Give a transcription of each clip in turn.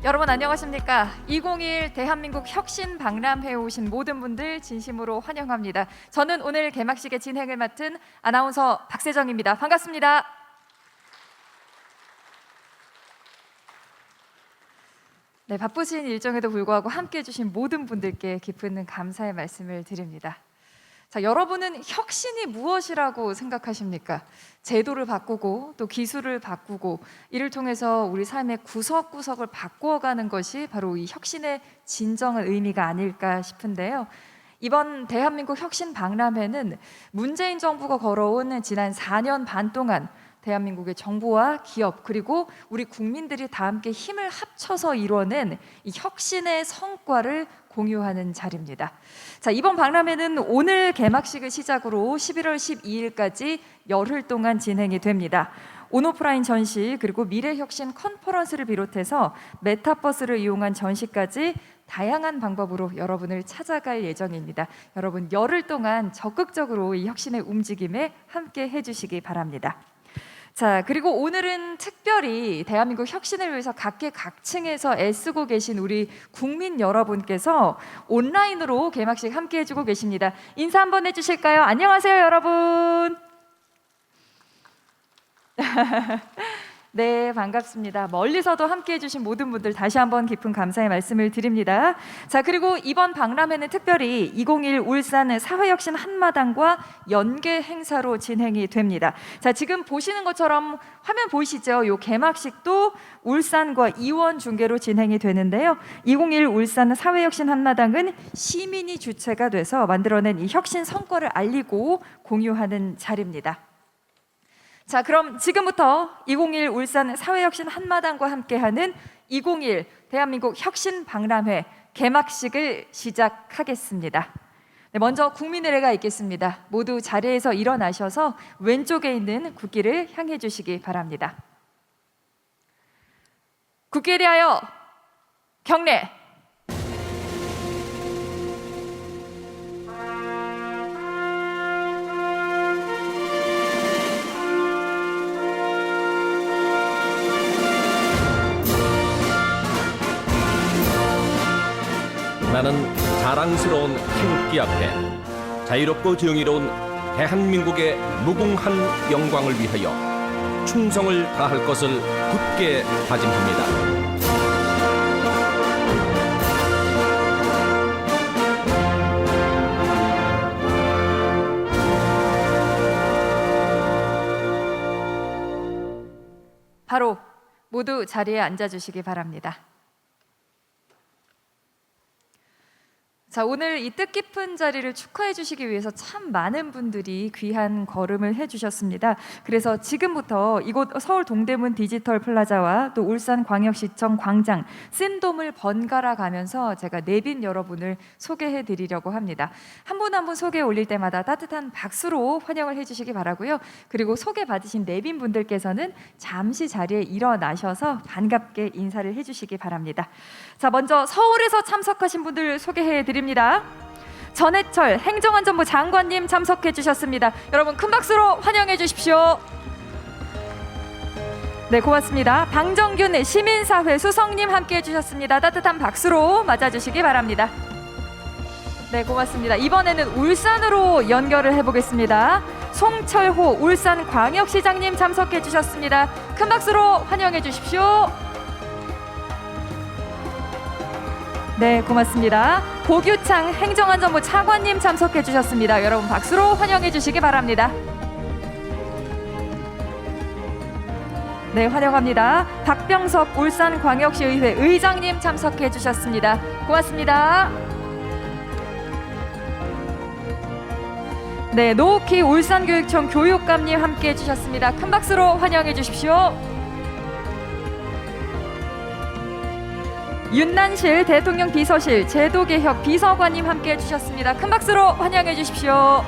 여러분 안녕하십니까? 2021 대한민국 혁신 박람회에 오신 모든 분들 진심으로 환영합니다. 저는 오늘 개막식의 진행을 맡은 아나운서 박세정입니다. 반갑습니다. 네, 바쁘신 일정에도 불구하고 함께해 주신 모든 분들께 깊은 감사의 말씀을 드립니다. 자, 여러분은 혁신이 무엇이라고 생각하십니까? 제도를 바꾸고 또 기술을 바꾸고 이를 통해서 우리 삶의 구석구석을 바꾸어가는 것이 바로 이 혁신의 진정한 의미가 아닐까 싶은데요. 이번 대한민국 혁신 박람회는 문재인 정부가 걸어온 지난 4년 반 동안 대한민국의 정부와 기업 그리고 우리 국민들이 다 함께 힘을 합쳐서 이뤄낸 이 혁신의 성과를 공유하는 자리입니다. 자, 이번 박람회는 오늘 개막식을 시작으로 11월 12일까지 열흘 동안 진행이 됩니다. 온오프라인 전시 그리고 미래혁신 컨퍼런스를 비롯해서 메타버스를 이용한 전시까지 다양한 방법으로 여러분을 찾아갈 예정입니다. 여러분 열흘 동안 적극적으로 이 혁신의 움직임에 함께 해주시기 바랍니다. 자, 그리고 오늘은 특별히 대한민국 혁신을 위해서 각계각층에서 애쓰고 계신 우리 국민 여러분께서 온라인으로 개막식 함께 해주고 계십니다. 인사 한번 해주실까요? 안녕하세요, 여러분. 네, 반갑습니다. 멀리서도 함께해 주신 모든 분들 다시 한번 깊은 감사의 말씀을 드립니다. 자, 그리고 이번 박람회는 특별히 2021 울산 사회혁신 한마당과 연계 행사로 진행이 됩니다. 자, 지금 보시는 것처럼 화면 보이시죠? 요 개막식도 울산과 이원 중계로 진행이 되는데요. 2021 울산 사회혁신 한마당은 시민이 주체가 돼서 만들어낸 이 혁신 성과를 알리고 공유하는 자리입니다. 자, 그럼 지금부터 2021 울산 사회혁신 한마당과 함께하는 2021 대한민국 혁신 박람회 개막식을 시작하겠습니다. 네, 먼저 국민의례가 있겠습니다. 모두 자리에서 일어나셔서 왼쪽에 있는 국기를 향해 주시기 바랍니다. 국기에 하여 경례! 나는 자랑스러운 태극기 앞에 자유롭고 정의로운 대한민국의 무궁한 영광을 위하여 충성을 다할 것을 굳게 다짐합니다. 바로 모두 자리에 앉아주시기 바랍니다. 자, 오늘 이 뜻깊은 자리를 축하해 주시기 위해서 참 많은 분들이 귀한 걸음을 해주셨습니다. 그래서 지금부터 이곳 서울 동대문 디지털 플라자와 또 울산광역시청 광장 쓴돔을 번갈아 가면서 제가 내빈 여러분을 소개해 드리려고 합니다. 한 분 한 분 소개 올릴 때마다 따뜻한 박수로 환영을 해주시기 바라고요. 그리고 소개 받으신 내빈 분들께서는 잠시 자리에 일어나셔서 반갑게 인사를 해주시기 바랍니다. 자, 먼저 서울에서 참석하신 분들 소개해 드립니다. 전해철 행정안전부 장관님 참석해 주셨습니다. 여러분 큰 박수로 환영해 주십시오. 네, 고맙습니다. 방정균 시민사회 수석님 함께 해주셨습니다. 따뜻한 박수로 맞아주시기 바랍니다. 네, 고맙습니다. 이번에는 울산으로 연결을 해보겠습니다. 송철호 울산광역시장님 참석해 주셨습니다. 큰 박수로 환영해 주십시오. 네, 고맙습니다. 고규창 행정안전부 차관님 참석해 주셨습니다. 여러분 박수로 환영해 주시기 바랍니다. 네, 환영합니다. 박병석 울산광역시의회 의장님 참석해 주셨습니다. 고맙습니다. 네, 노욱희 울산교육청 교육감님 함께 해주셨습니다. 큰 박수로 환영해 주십시오. 윤난실 대통령 비서실 제도개혁 비서관님 함께 해주셨습니다. 큰 박수로 환영해 주십시오.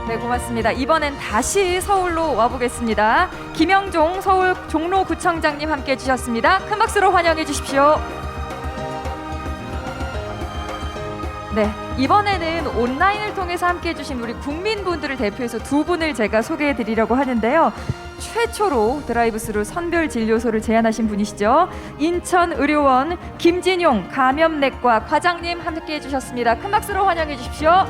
네, 고맙습니다. 이번엔 다시 서울로 와보겠습니다. 김영종 서울 종로구청장님 함께 해주셨습니다. 큰 박수로 환영해 주십시오. 네, 이번에는 온라인을 통해서 함께해 주신 우리 국민분들을 대표해서 두 분을 제가 소개해 드리려고 하는데요. 최초로 드라이브스루 선별진료소를 제안하신 분이시죠. 인천의료원 김진용 감염내과 과장님 함께해 주셨습니다. 큰 박수로 환영해 주십시오.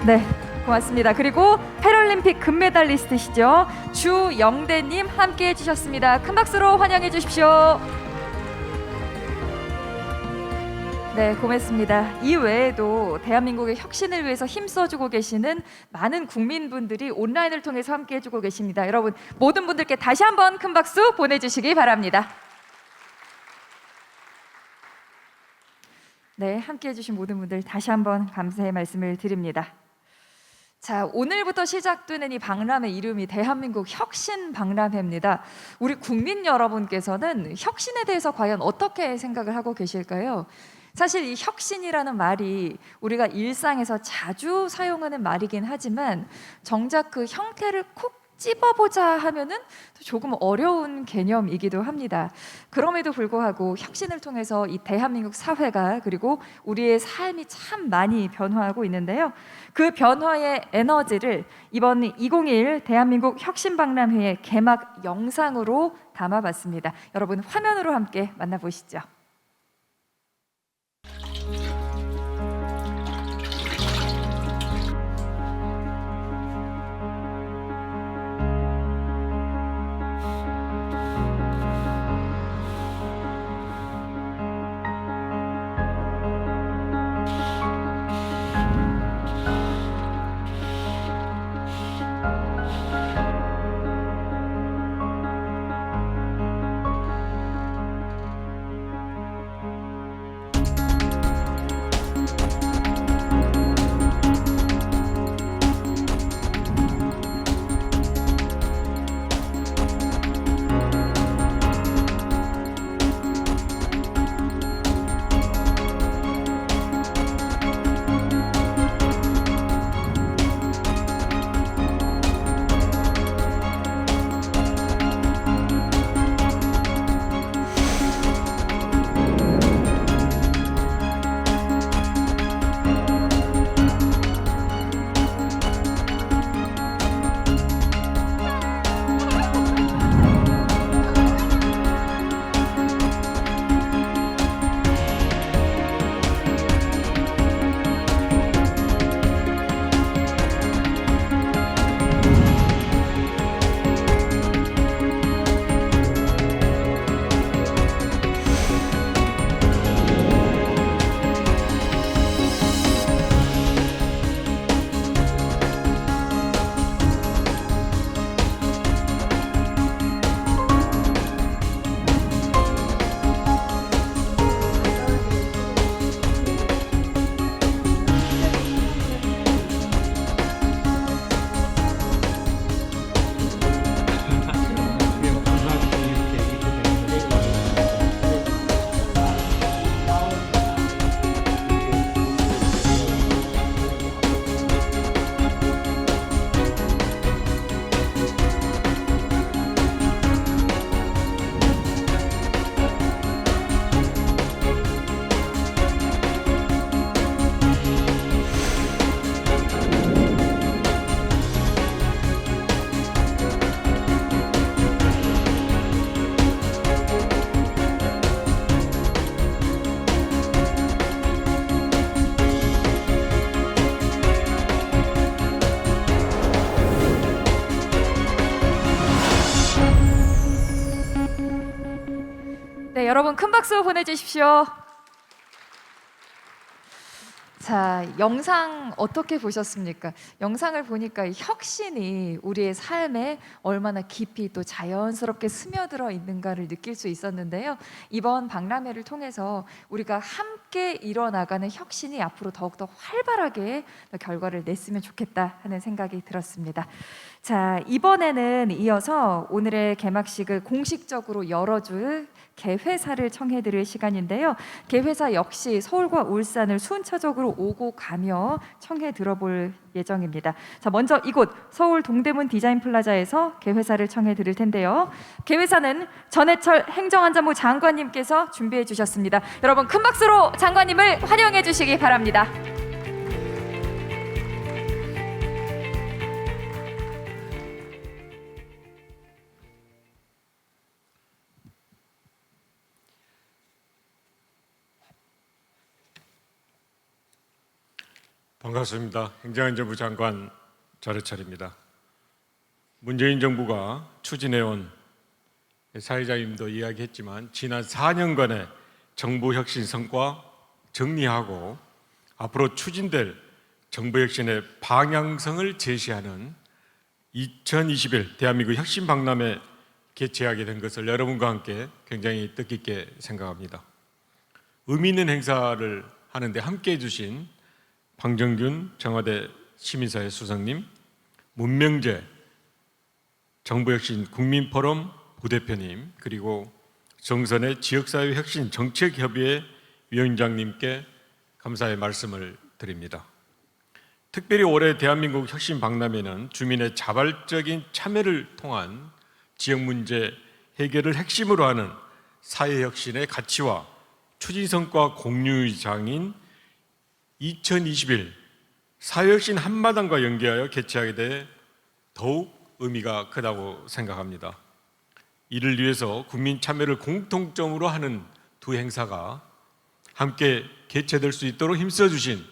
네, 고맙습니다. 그리고 패럴림픽 금메달리스트시죠. 주영대님 함께해 주셨습니다. 큰 박수로 환영해 주십시오. 네, 고맙습니다. 이 외에도 대한민국의 혁신을 위해서 힘써주고 계시는 많은 국민분들이 온라인을 통해서 함께해주고 계십니다. 여러분 모든 분들께 다시 한번 큰 박수 보내주시기 바랍니다. 네, 함께해주신 모든 분들 다시 한번 감사의 말씀을 드립니다. 자, 오늘부터 시작되는 이 박람회 이름이 대한민국 혁신 박람회입니다. 우리 국민 여러분께서는 혁신에 대해서 과연 어떻게 생각을 하고 계실까요? 사실 이 혁신이라는 말이 우리가 일상에서 자주 사용하는 말이긴 하지만 정작 그 형태를 콕 찝어보자 하면은 조금 어려운 개념이기도 합니다. 그럼에도 불구하고 혁신을 통해서 이 대한민국 사회가 그리고 우리의 삶이 참 많이 변화하고 있는데요. 그 변화의 에너지를 이번 2021 대한민국 혁신박람회의 개막 영상으로 담아봤습니다. 여러분 화면으로 함께 만나보시죠. 네, 여러분 큰 박수 보내주십시오. 자, 영상 어떻게 보셨습니까? 영상을 보니까 이 혁신이 우리의 삶에 얼마나 깊이 또 자연스럽게 스며들어 있는가를 느낄 수 있었는데요. 이번 박람회를 통해서 우리가 함께 일어나가는 혁신이 앞으로 더욱더 활발하게 결과를 냈으면 좋겠다 하는 생각이 들었습니다. 자, 이번에는 이어서 오늘의 개막식을 공식적으로 열어줄 개회사를 청해드릴 시간인데요. 개회사 역시 서울과 울산을 순차적으로 오고 가며 청해 들어볼 예정입니다. 자, 먼저 이곳 서울 동대문 디자인플라자에서 개회사를 청해 드릴 텐데요. 개회사는 전해철 행정안전부 장관님께서 준비해 주셨습니다. 여러분 큰 박수로 장관님을 환영해 주시기 바랍니다. 반갑습니다. 행정안전부 장관 자르철입니다. 문재인 정부가 추진해온 사회자님도 이야기했지만 지난 4년간의 정부 혁신 성과 정리하고 앞으로 추진될 정부 혁신의 방향성을 제시하는 2021 대한민국 혁신 박람회 개최하게 된 것을 여러분과 함께 굉장히 뜻깊게 생각합니다. 의미 있는 행사를 하는데 함께해 주신 방정균 청와대 시민사회 수석님, 문명재 정부혁신 국민포럼 부대표님, 그리고 정선의 지역사회 혁신 정책협의회 위원장님께 감사의 말씀을 드립니다. 특별히 올해 대한민국 혁신 박람회는 주민의 자발적인 참여를 통한 지역 문제 해결을 핵심으로 하는 사회혁신의 가치와 추진성과 공유장인 2021 사회혁신 한마당과 연계하여 개최하게 돼 더욱 의미가 크다고 생각합니다. 이를 위해서 국민 참여를 공통점으로 하는 두 행사가 함께 개최될 수 있도록 힘써주신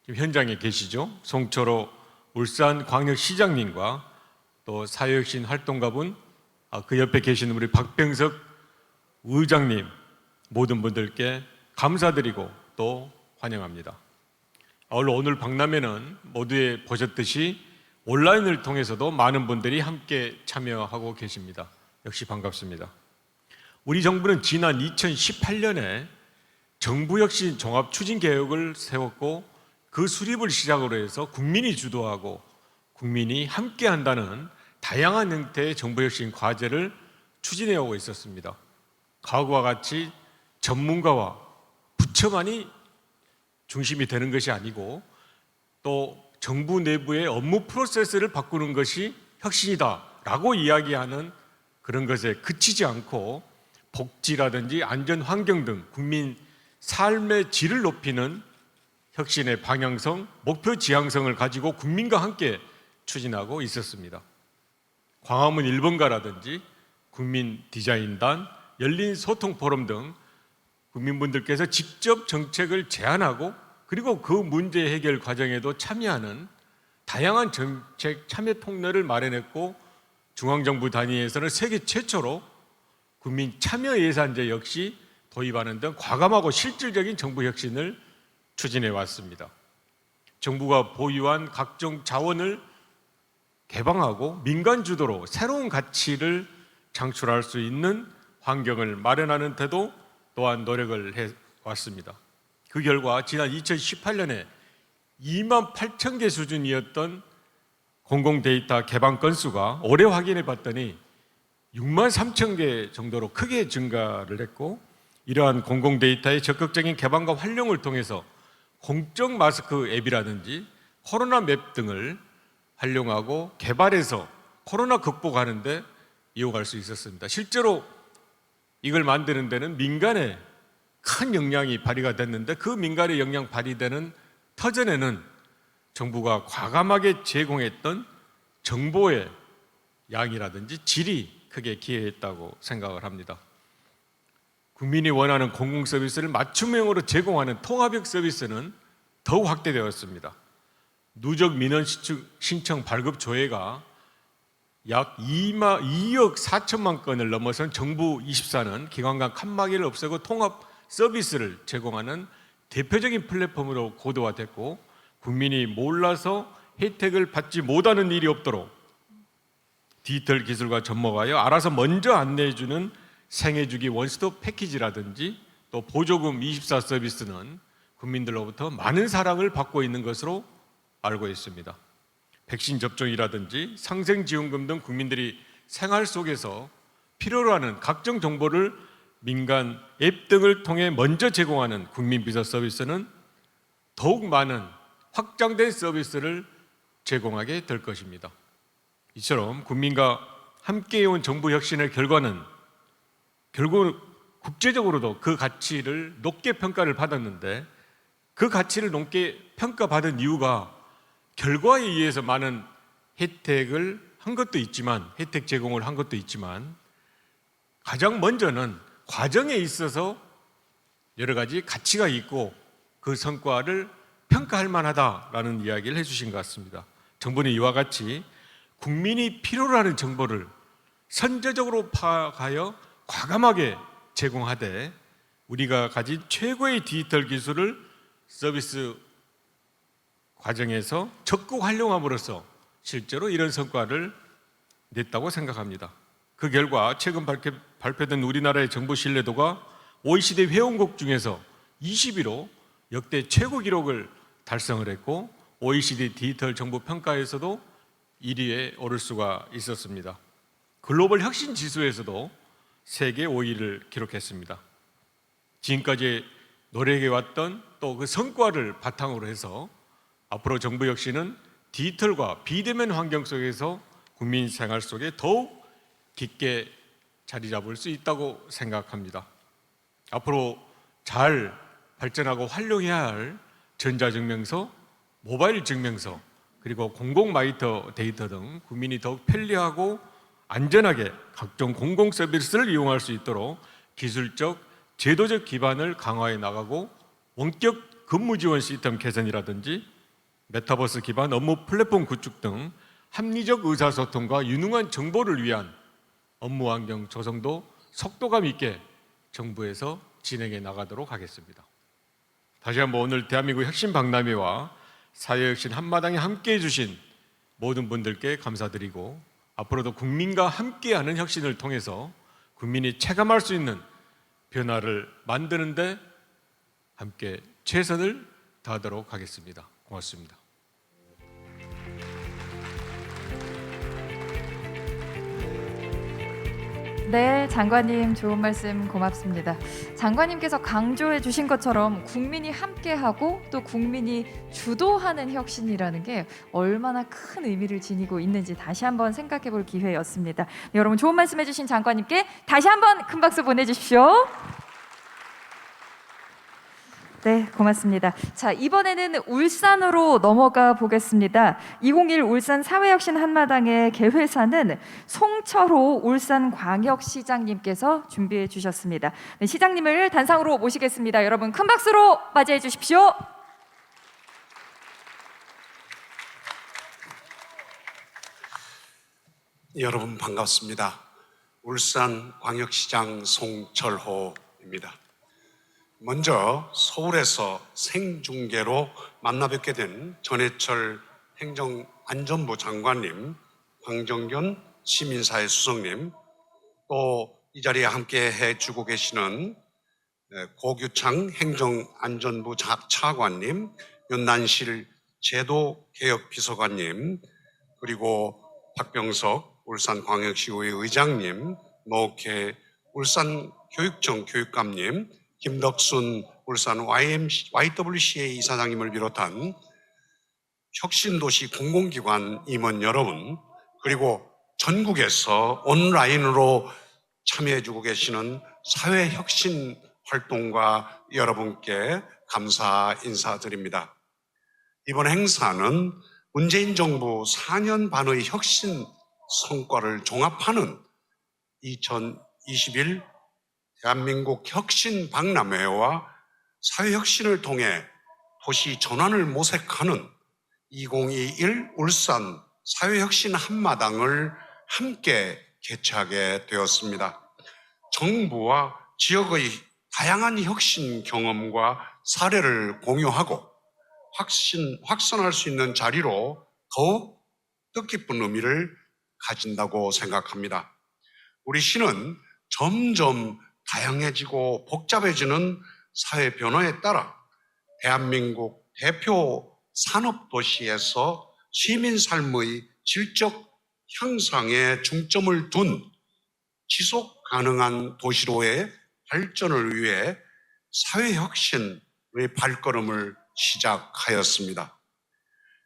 지금 현장에 계시죠? 송철호 울산광역시장님과 또 사회혁신 활동가분 그 옆에 계시는 우리 박병석 의장님 모든 분들께 감사드리고 또 환영합니다. 오늘 박람회는 모두에 보셨듯이 온라인을 통해서도 많은 분들이 함께 참여하고 계십니다. 역시 반갑습니다. 우리 정부는 지난 2018년에 정부혁신 종합추진계획을 세웠고 그 수립을 시작으로 해서 국민이 주도하고 국민이 함께한다는 다양한 형태의 정부혁신 과제를 추진해 오고 있었습니다. 과거와 같이 전문가와 부처만이 중심이 되는 것이 아니고 또 정부 내부의 업무 프로세스를 바꾸는 것이 혁신이다라고 이야기하는 그런 것에 그치지 않고 복지라든지 안전 환경 등 국민 삶의 질을 높이는 혁신의 방향성, 목표 지향성을 가지고 국민과 함께 추진하고 있었습니다. 광화문 1번가라든지 국민 디자인단, 열린 소통 포럼 등 국민분들께서 직접 정책을 제안하고 그리고 그 문제 해결 과정에도 참여하는 다양한 정책 참여 통로를 마련했고 중앙정부 단위에서는 세계 최초로 국민 참여 예산제 역시 도입하는 등 과감하고 실질적인 정부 혁신을 추진해 왔습니다. 정부가 보유한 각종 자원을 개방하고 민간 주도로 새로운 가치를 창출할 수 있는 환경을 마련하는 데도 또한 노력을 해왔습니다. 그 결과 지난 2018년에 2만 8천 개 수준이었던 공공데이터 개방 건수가 올해 확인해 봤더니 6만 3천 개 정도로 크게 증가를 했고 이러한 공공데이터의 적극적인 개방과 활용을 통해서 공적 마스크 앱이라든지 코로나 맵 등을 활용하고 개발해서 코로나 극복하는 데 이용할 수 있었습니다. 실제로 이걸 만드는 데는 민간의 큰 역량이 발휘가 됐는데 그 민간의 역량 발휘되는 터전에는 정부가 과감하게 제공했던 정보의 양이라든지 질이 크게 기여했다고 생각을 합니다. 국민이 원하는 공공 서비스를 맞춤형으로 제공하는 통합형 서비스는 더욱 확대되었습니다. 누적 민원 신청 발급 조회가 약 2억 4천만 건을 넘어선 정부 24는 기관간 칸막이를 없애고 통합 서비스를 제공하는 대표적인 플랫폼으로 고도화됐고 국민이 몰라서 혜택을 받지 못하는 일이 없도록 디지털 기술과 접목하여 알아서 먼저 안내해주는 생애주기 원스톱 패키지라든지 또 보조금 24 서비스는 국민들로부터 많은 사랑을 받고 있는 것으로 알고 있습니다. 백신 접종이라든지 상생지원금 등 국민들이 생활 속에서 필요로 하는 각종 정보를 민간 앱 등을 통해 먼저 제공하는 국민비서 서비스는 더욱 많은 확장된 서비스를 제공하게 될 것입니다. 이처럼 국민과 함께해온 정부 혁신의 결과는 결국 국제적으로도 그 가치를 높게 평가를 받았는데, 그 가치를 높게 평가받은 이유가 결과에 의해서 많은 혜택을 한 것도 있지만, 혜택 제공을 한 것도 있지만, 가장 먼저는 과정에 있어서 여러 가지 가치가 있고 그 성과를 평가할 만하다라는 이야기를 해주신 것 같습니다. 정부는 이와 같이 국민이 필요로 하는 정보를 선제적으로 파악하여 과감하게 제공하되, 우리가 가진 최고의 디지털 기술을 서비스 과정에서 적극 활용함으로써 실제로 이런 성과를 냈다고 생각합니다. 그 결과 최근 발표된 우리나라의 정보 신뢰도가 OECD 회원국 중에서 20위로 역대 최고 기록을 달성을 했고, OECD 디지털 정보 평가에서도 1위에 오를 수가 있었습니다. 글로벌 혁신 지수에서도 세계 5위를 기록했습니다. 지금까지 노력해왔던 또 그 성과를 바탕으로 해서 앞으로 정부 혁신은 디지털과 비대면 환경 속에서 국민 생활 속에 더욱 깊게 자리 잡을 수 있다고 생각합니다. 앞으로 잘 발전하고 활용해야 할 전자증명서, 모바일 증명서, 그리고 공공마이터 데이터 등 국민이 더욱 편리하고 안전하게 각종 공공 서비스를 이용할 수 있도록 기술적, 제도적 기반을 강화해 나가고, 원격 근무 지원 시스템 개선이라든지 메타버스 기반 업무 플랫폼 구축 등 합리적 의사소통과 유능한 정보를 위한 업무 환경 조성도 속도감 있게 정부에서 진행해 나가도록 하겠습니다. 다시 한번 오늘 대한민국 혁신 박람회와 사회혁신 한마당에 함께해 주신 모든 분들께 감사드리고, 앞으로도 국민과 함께하는 혁신을 통해서 국민이 체감할 수 있는 변화를 만드는 데 함께 최선을 다하도록 하겠습니다. 고맙습니다. 네, 장관님 좋은 말씀 고맙습니다. 장관님께서 강조해 주신 것처럼 국민이 함께하고 또 국민이 주도하는 혁신이라는 게 얼마나 큰 의미를 지니고 있는지 다시 한번 생각해 볼 기회였습니다. 네, 여러분 좋은 말씀 해주신 장관님께 다시 한번 큰 박수 보내주십시오. 네, 고맙습니다. 자, 이번에는 울산으로 넘어가 보겠습니다. 2021 울산 사회혁신 한마당의 개회사는 송철호 울산광역시장님께서 준비해 주셨습니다. 네, 시장님을 단상으로 모시겠습니다. 여러분 큰 박수로 맞이해 주십시오. 여러분 반갑습니다. 울산광역시장 송철호입니다. 먼저 서울에서 생중계로 만나 뵙게 된 전해철 행정안전부 장관님, 황정균 시민사회 수석님, 또 이 자리에 함께 해주고 계시는 고규창 행정안전부 차관님, 윤난실 제도개혁비서관님, 그리고 박병석 울산광역시의회 의장님, 노옥혜 울산교육청 교육감님, 김덕순 울산 YWCA 이사장님을 비롯한 혁신도시 공공기관 임원 여러분, 그리고 전국에서 온라인으로 참여해주고 계시는 사회혁신 활동가 여러분께 감사 인사드립니다. 이번 행사는 문재인 정부 4년 반의 혁신 성과를 종합하는 2021 대한민국 혁신 박람회와 사회혁신을 통해 도시 전환을 모색하는 2021 울산 사회혁신 한마당을 함께 개최하게 되었습니다. 정부와 지역의 다양한 혁신 경험과 사례를 공유하고 확산할 수 있는 자리로 더욱 뜻깊은 의미를 가진다고 생각합니다. 우리 시는 점점 다양해지고 복잡해지는 사회 변화에 따라 대한민국 대표 산업도시에서 시민 삶의 질적 향상에 중점을 둔 지속 가능한 도시로의 발전을 위해 사회혁신의 발걸음을 시작하였습니다.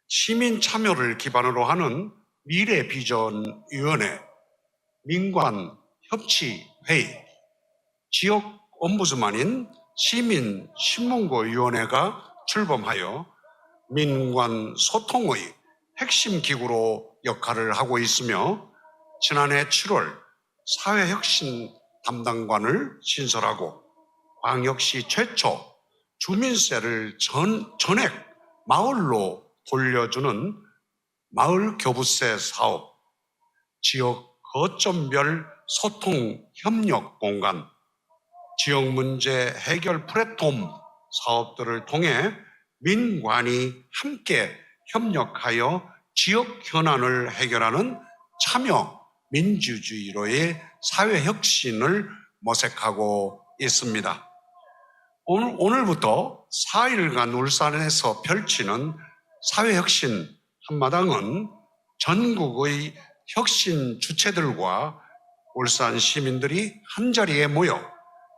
시민 참여를 기반으로 하는 미래비전위원회, 민관협치회의, 지역 옴부즈만인 시민신문고위원회가 출범하여 민관 소통의 핵심 기구로 역할을 하고 있으며 지난해 7월 사회혁신 담당관을 신설하고 광역시 최초 주민세를 전액 마을로 돌려주는 마을 교부세 사업, 지역 거점별 소통 협력 공간, 지역 문제 해결 플랫폼 사업들을 통해 민관이 함께 협력하여 지역 현안을 해결하는 참여 민주주의로의 사회 혁신을 모색하고 있습니다. 오늘부터 4일간 울산에서 펼치는 사회혁신 한마당은 전국의 혁신 주체들과 울산 시민들이 한자리에 모여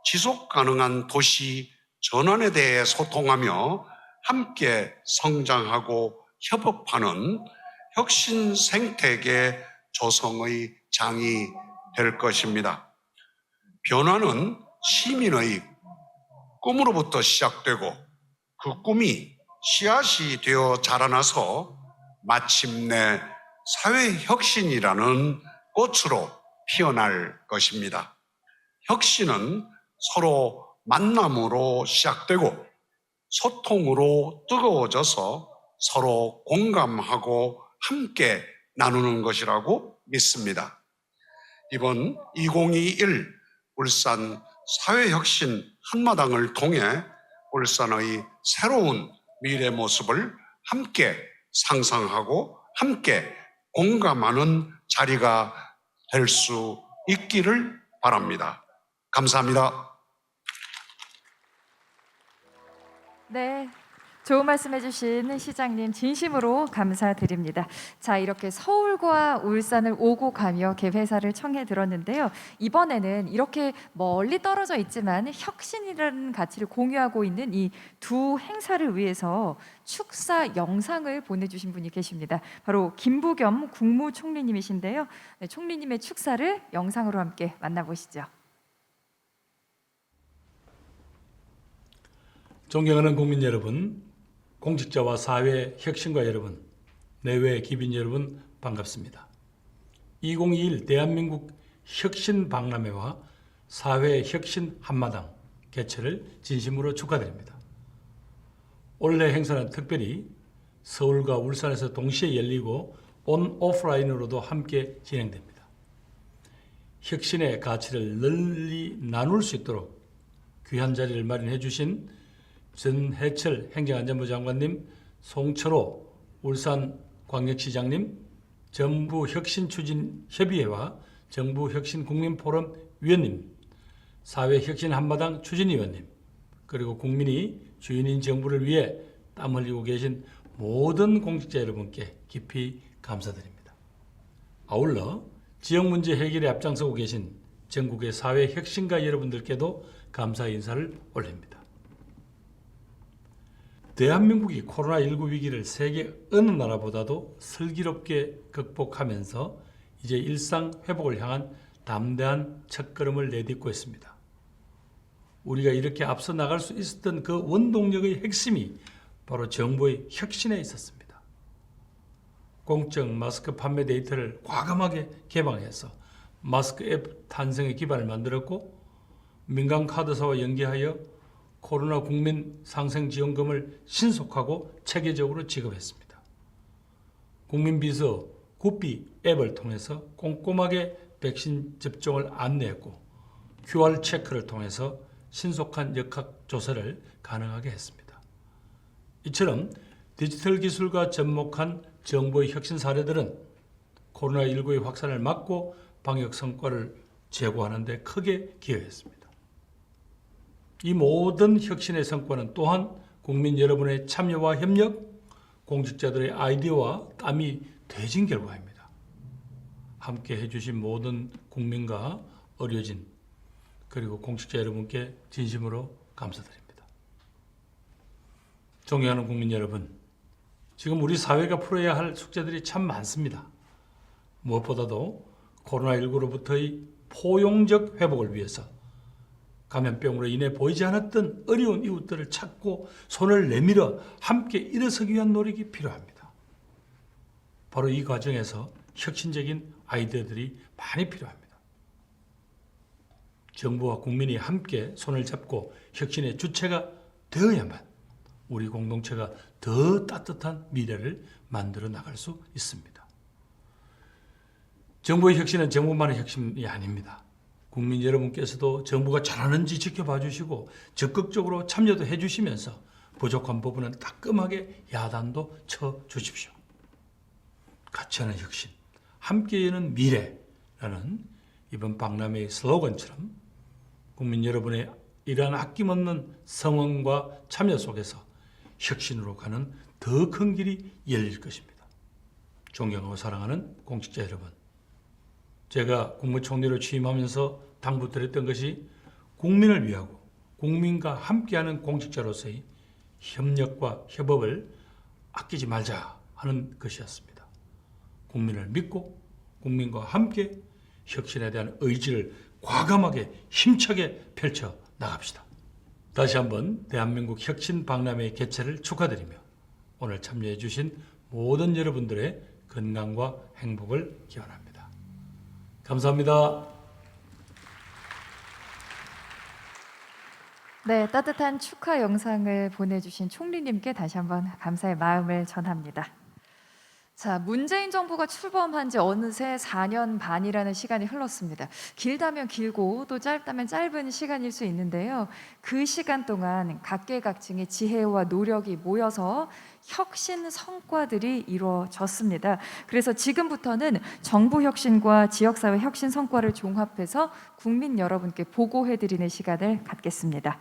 지속 가능한 도시 전환에 대해 소통하며 함께 성장하고 협업하는 혁신 생태계 조성의 장이 될 것입니다. 변화는 시민의 꿈으로부터 시작되고 그 꿈이 씨앗이 되어 자라나서 마침내 사회혁신이라는 꽃으로 피어날 것입니다. 혁신은 서로 만남으로 시작되고 소통으로 뜨거워져서 서로 공감하고 함께 나누는 것이라고 믿습니다. 이번 2021 울산 사회혁신 한마당을 통해 울산의 새로운 미래 모습을 함께 상상하고 함께 공감하는 자리가 될 수 있기를 바랍니다. 감사합니다. 네, 좋은 말씀해주신 시장님 진심으로 감사드립니다. 자, 이렇게 서울과 울산을 오고 가며 개회사를 청해 들었는데요. 이번에는 이렇게 멀리 떨어져 있지만 혁신이라는 가치를 공유하고 있는 이 두 행사를 위해서 축사 영상을 보내주신 분이 계십니다. 바로 김부겸 국무총리님이신데요. 네, 총리님의 축사를 영상으로 함께 만나보시죠. 존경하는 국민 여러분, 공직자와 사회 혁신가 여러분, 내외 기빈 여러분 반갑습니다. 2021 대한민국 혁신 박람회와 사회 혁신 한마당 개최를 진심으로 축하드립니다. 올해 행사는 특별히 서울과 울산에서 동시에 열리고 오프라인으로도 함께 진행됩니다. 혁신의 가치를 널리 나눌 수 있도록 귀한 자리를 마련해 주신 전해철 행정안전부 장관님, 송철호 울산광역시장님, 정부혁신추진협의회와 정부혁신국민포럼 위원님, 사회혁신 한마당 추진위원님, 그리고 국민이 주인인 정부를 위해 땀 흘리고 계신 모든 공직자 여러분께 깊이 감사드립니다. 아울러 지역 문제 해결에 앞장서고 계신 전국의 사회혁신가 여러분들께도 감사 인사를 올립니다. 대한민국이 코로나19 위기를 세계 어느 나라보다도 슬기롭게 극복하면서 이제 일상 회복을 향한 담대한 첫걸음을 내딛고 있습니다. 우리가 이렇게 앞서 나갈 수 있었던 그 원동력의 핵심이 바로 정부의 혁신에 있었습니다. 공적 마스크 판매 데이터를 과감하게 개방해서 마스크 앱 탄생의 기반을 만들었고, 민간 카드사와 연계하여 코로나 국민 상생지원금을 신속하고 체계적으로 지급했습니다. 국민비서 구비 앱을 통해서 꼼꼼하게 백신 접종을 안내했고, QR 체크를 통해서 신속한 역학조사를 가능하게 했습니다. 이처럼 디지털 기술과 접목한 정부의 혁신 사례들은 코로나19의 확산을 막고 방역 성과를 제고하는 데 크게 기여했습니다. 이 모든 혁신의 성과는 또한 국민 여러분의 참여와 협력, 공직자들의 아이디어와 땀이 되진 결과입니다. 함께 해주신 모든 국민과 의료진, 그리고 공직자 여러분께 진심으로 감사드립니다. 존경하는 국민 여러분, 지금 우리 사회가 풀어야 할 숙제들이 참 많습니다. 무엇보다도 코로나19로부터의 포용적 회복을 위해서 감염병으로 인해 보이지 않았던 어려운 이웃들을 찾고 손을 내밀어 함께 일어서기 위한 노력이 필요합니다. 바로 이 과정에서 혁신적인 아이디어들이 많이 필요합니다. 정부와 국민이 함께 손을 잡고 혁신의 주체가 되어야만 우리 공동체가 더 따뜻한 미래를 만들어 나갈 수 있습니다. 정부의 혁신은 정부만의 혁신이 아닙니다. 국민 여러분께서도 정부가 잘하는지 지켜봐 주시고 적극적으로 참여도 해 주시면서 부족한 부분은 따끔하게 야단도 쳐 주십시오. 같이 하는 혁신, 함께 여는 미래라는 이번 박람회의 슬로건처럼 국민 여러분의 이러한 아낌없는 성원과 참여 속에서 혁신으로 가는 더 큰 길이 열릴 것입니다. 존경하고 사랑하는 공직자 여러분, 제가 국무총리로 취임하면서 당부드렸던 것이 국민을 위하고 국민과 함께하는 공직자로서의 협력과 협업을 아끼지 말자 하는 것이었습니다. 국민을 믿고 국민과 함께 혁신에 대한 의지를 과감하게 힘차게 펼쳐 나갑시다. 다시 한번 대한민국 혁신 박람회 개최를 축하드리며 오늘 참여해 주신 모든 여러분들의 건강과 행복을 기원합니다. 감사합니다. 네, 따뜻한 축하 영상을 보내주신 총리님께 다시 한번 감사의 마음을 전합니다. 자, 문재인 정부가 출범한 지 어느새 4년 반이라는 시간이 흘렀습니다. 길다면 길고 또 짧다면 짧은 시간일 수 있는데요. 그 시간 동안 각계각층의 지혜와 노력이 모여서 혁신 성과들이 이루어졌습니다. 그래서 지금부터는 정부 혁신과 지역사회 혁신 성과를 종합해서 국민 여러분께 보고해드리는 시간을 갖겠습니다.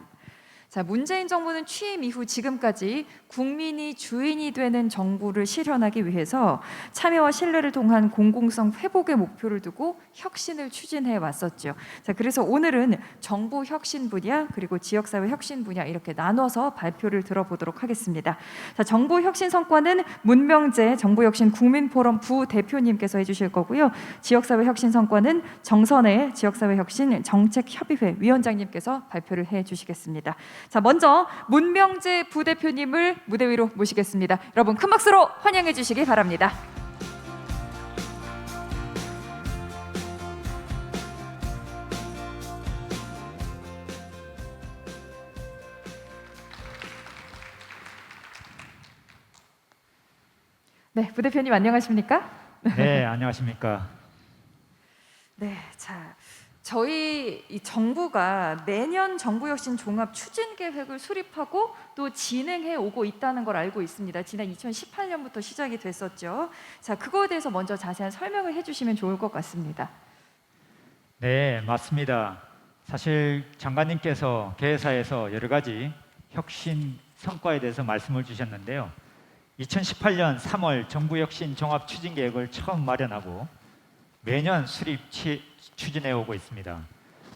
자, 문재인 정부는 취임 이후 지금까지 국민이 주인이 되는 정부를 실현하기 위해서 참여와 신뢰를 통한 공공성 회복의 목표를 두고 혁신을 추진해 왔었죠. 자, 그래서 오늘은 정부 혁신 분야 그리고 지역사회 혁신 분야 이렇게 나눠서 발표를 들어보도록 하겠습니다. 자, 정부 혁신 성과는 문명재 정부혁신 국민포럼 부대표님께서 해주실 거고요. 지역사회 혁신 성과는 정선혜 지역사회혁신 정책협의회 위원장님께서 발표를 해주시겠습니다. 자, 먼저 문명재 부대표님을 무대 위로 모시겠습니다. 여러분 큰 박수로 환영해 주시기 바랍니다. 네, 부대표님 안녕하십니까? 네, 안녕하십니까. 네, 자, 저희 이 정부가 내년 정부혁신 종합 추진 계획을 수립하고 또 진행해 오고 있다는 걸 알고 있습니다. 지난 2018년부터 시작이 됐었죠. 자, 그거에 대해서 먼저 자세한 설명을 해주시면 좋을 것 같습니다. 네, 맞습니다. 사실 장관님께서 개회사에서 여러 가지 혁신 성과에 대해서 말씀을 주셨는데요. 2018년 3월 정부혁신 종합 추진 계획을 처음 마련하고 매년 수립 추진해 오고 있습니다.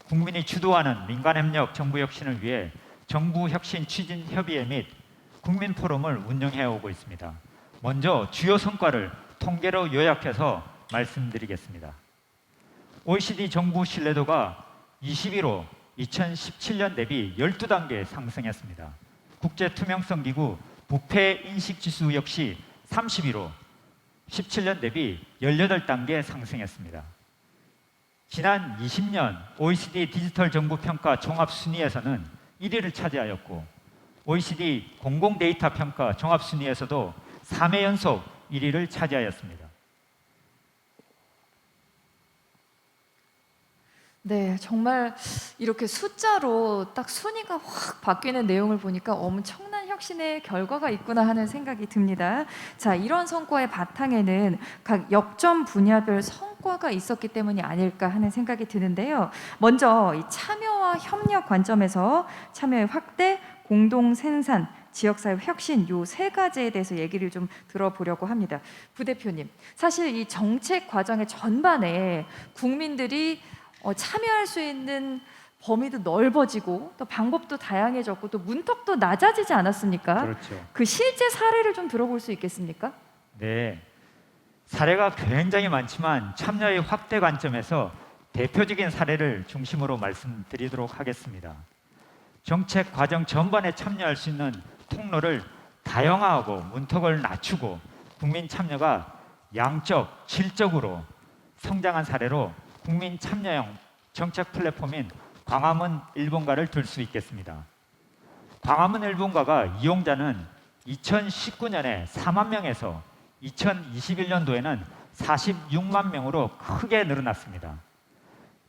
국민이 주도하는 민간협력 정부혁신을 위해 정부혁신 추진협의회 및 국민포럼을 운영해 오고 있습니다. 먼저 주요 성과를 통계로 요약해서 말씀드리겠습니다. OECD 정부 신뢰도가 21로 2017년 대비 12단계 상승했습니다. 국제투명성기구 부패인식지수 역시 32로 17년 대비 18단계 상승했습니다. 지난 20년 OECD 디지털 정부 평가 종합 순위에서는 1위를 차지하였고 OECD 공공 데이터 평가 종합 순위에서도 3회 연속 1위를 차지하였습니다. 네, 정말 이렇게 숫자로 딱 순위가 확 바뀌는 내용을 보니까 엄청난 혁신의 결과가 있구나 하는 생각이 듭니다. 자, 이런 성과의 바탕에는 각 역점 분야별 성과가 있었기 때문이 아닐까 하는 생각이 드는데요. 먼저 이 참여와 협력 관점에서 참여의 확대, 공동 생산, 지역사회 혁신 요 세 가지에 대해서 얘기를 좀 들어보려고 합니다. 부대표님, 사실 이 정책 과정의 전반에 국민들이 참여할 수 있는 범위도 넓어지고 또 방법도 다양해졌고 또 문턱도 낮아지지 않았습니까? 그렇죠. 그 실제 사례를 좀 들어볼 수 있겠습니까? 네, 사례가 굉장히 많지만 참여의 확대 관점에서 대표적인 사례를 중심으로 말씀드리도록 하겠습니다. 정책 과정 전반에 참여할 수 있는 통로를 다양화하고 문턱을 낮추고 국민 참여가 양적, 질적으로 성장한 사례로 국민 참여형 정책 플랫폼인 광화문 1번가를 들 수 있겠습니다. 광화문 1번가가 이용자는 2019년에 4만 명에서 2021년도에는 46만 명으로 크게 늘어났습니다.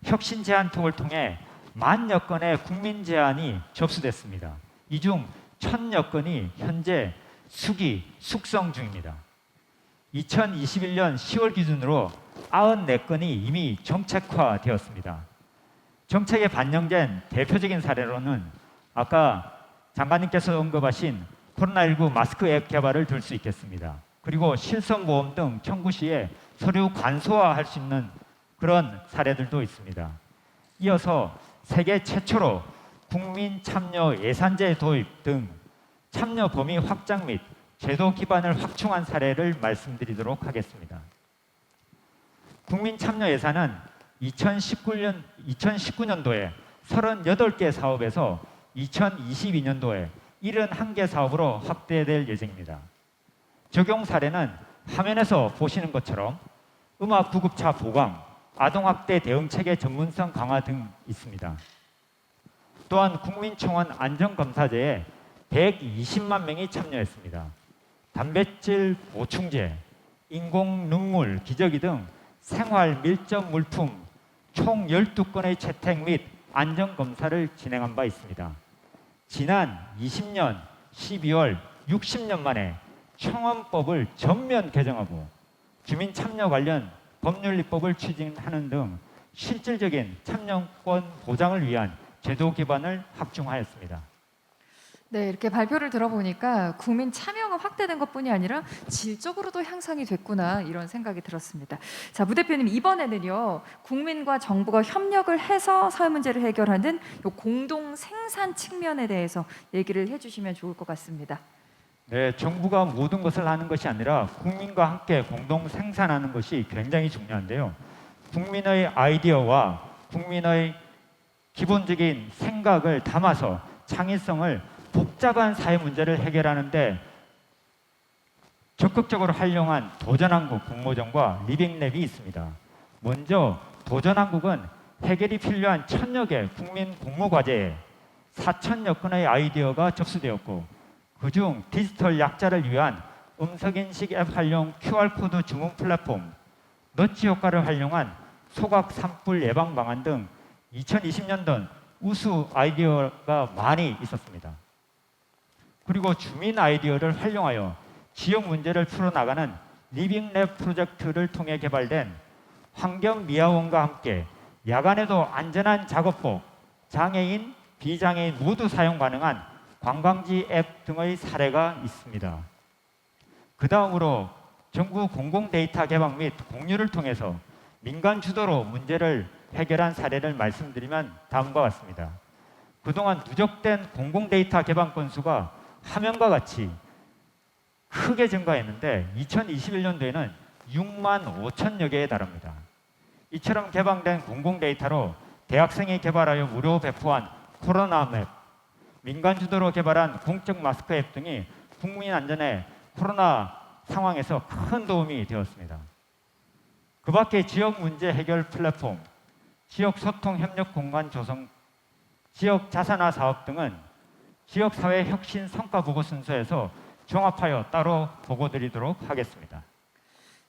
혁신 제안통을 통해 10,000여 건의 국민 제안이 접수됐습니다. 이 중 1,000여 건이 현재 숙성 중입니다. 2021년 10월 기준으로 94건이 이미 정책화되었습니다. 정책에 반영된 대표적인 사례로는 아까 장관님께서 언급하신 코로나19 마스크 앱 개발을 들 수 있겠습니다. 그리고 실손보험 등 청구 시에 서류 간소화할 수 있는 그런 사례들도 있습니다. 이어서 세계 최초로 국민 참여 예산제 도입 등 참여 범위 확장 및 제도 기반을 확충한 사례를 말씀드리도록 하겠습니다. 국민 참여 예산은 2019년도에 38개 사업에서 2022년도에 71개 사업으로 확대될 예정입니다. 적용 사례는 화면에서 보시는 것처럼 음악 구급차 보강, 아동학대 대응체계 전문성 강화 등 있습니다. 또한 국민청원 안전검사제에 120만 명이 참여했습니다. 단백질 보충제, 인공 눈물, 기저귀 등 생활 밀접 물품 총 12건의 채택 및 안전검사를 진행한 바 있습니다. 지난 20년 12월 60년 만에 청원법을 전면 개정하고 주민 참여 관련 법률 입법을 추진하는 등 실질적인 참여권 보장을 위한 제도 기반을 확충하였습니다. 네, 이렇게 발표를 들어보니까 국민 참여가 확대된 것뿐이 아니라 질적으로도 향상이 됐구나 이런 생각이 들었습니다. 자, 무 대표님 이번에는요 국민과 정부가 협력을 해서 사회 문제를 해결하는 요 공동 생산 측면에 대해서 얘기를 해주시면 좋을 것 같습니다. 네, 정부가 모든 것을 하는 것이 아니라 국민과 함께 공동 생산하는 것이 굉장히 중요한데요. 국민의 아이디어와 국민의 기본적인 생각을 담아서 창의성을 복잡한 사회 문제를 해결하는 데 적극적으로 활용한 도전한국 공모전과 리빙랩이 있습니다. 먼저 도전한국은 해결이 필요한 1,000여 개 국민 공모과제에 4,000여 건의 아이디어가 접수되었고 그중 디지털 약자를 위한 음성인식 앱 활용 QR코드 주문 플랫폼, 너치 효과를 활용한 소각 산불 예방 방안 등 2020년도 우수 아이디어가 많이 있었습니다. 그리고 주민 아이디어를 활용하여 지역 문제를 풀어나가는 리빙랩 프로젝트를 통해 개발된 환경미화원과 함께 야간에도 안전한 작업복, 장애인, 비장애인 모두 사용 가능한 관광지 앱 등의 사례가 있습니다. 그 다음으로 정부 공공데이터 개방 및 공유를 통해서 민간 주도로 문제를 해결한 사례를 말씀드리면 다음과 같습니다. 그동안 누적된 공공데이터 개방 건수가 화면과 같이 크게 증가했는데 2021년도에는 6만 5천여 개에 달합니다. 이처럼 개방된 공공데이터로 대학생이 개발하여 무료 배포한 코로나 맵, 민간 주도로 개발한 공적 마스크 앱 등이 국민 안전에 코로나 상황에서 큰 도움이 되었습니다. 그 밖에 지역 문제 해결 플랫폼, 지역 소통 협력 공간 조성, 지역 자산화 사업 등은 지역사회 혁신 성과 보고 순서에서 종합하여 따로 보고 드리도록 하겠습니다.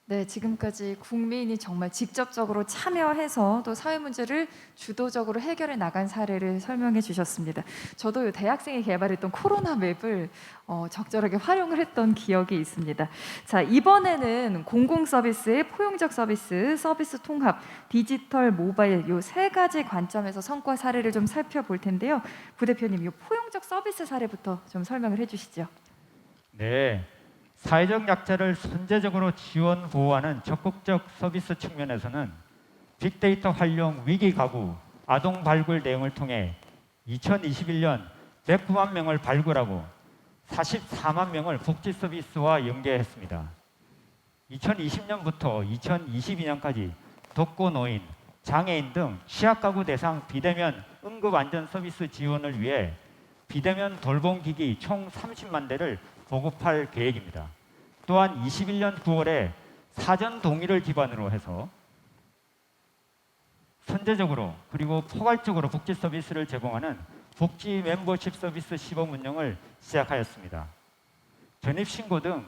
네, 지금까지 국민이 정말 직접적으로 참여해서 또 사회 문제를 주도적으로 해결해 나간 사례를 설명해 주셨습니다. 저도 대학생이 개발했던 코로나 맵을 적절하게 활용을 했던 기억이 있습니다. 자, 이번에는 공공 서비스의 포용적 서비스, 서비스 통합, 디지털, 모바일 요 세 가지 관점에서 성과 사례를 좀 살펴볼 텐데요. 부 대표님, 이 포용적 서비스 사례부터 좀 설명을 해주시죠. 네. 사회적 약자를 선제적으로 지원 보호하는 적극적 서비스 측면에서는 빅데이터 활용 위기 가구 아동 발굴 대응을 통해 2021년 109만 명을 발굴하고 44만 명을 복지 서비스와 연계했습니다. 2020년부터 2022년까지 독거노인, 장애인 등 취약가구 대상 비대면 응급안전 서비스 지원을 위해 비대면 돌봄기기 총 30만 대를 보급할 계획입니다. 또한 21년 9월에 사전 동의를 기반으로 해서 선제적으로 그리고 포괄적으로 복지 서비스를 제공하는 복지 멤버십 서비스 시범 운영을 시작하였습니다. 전입신고 등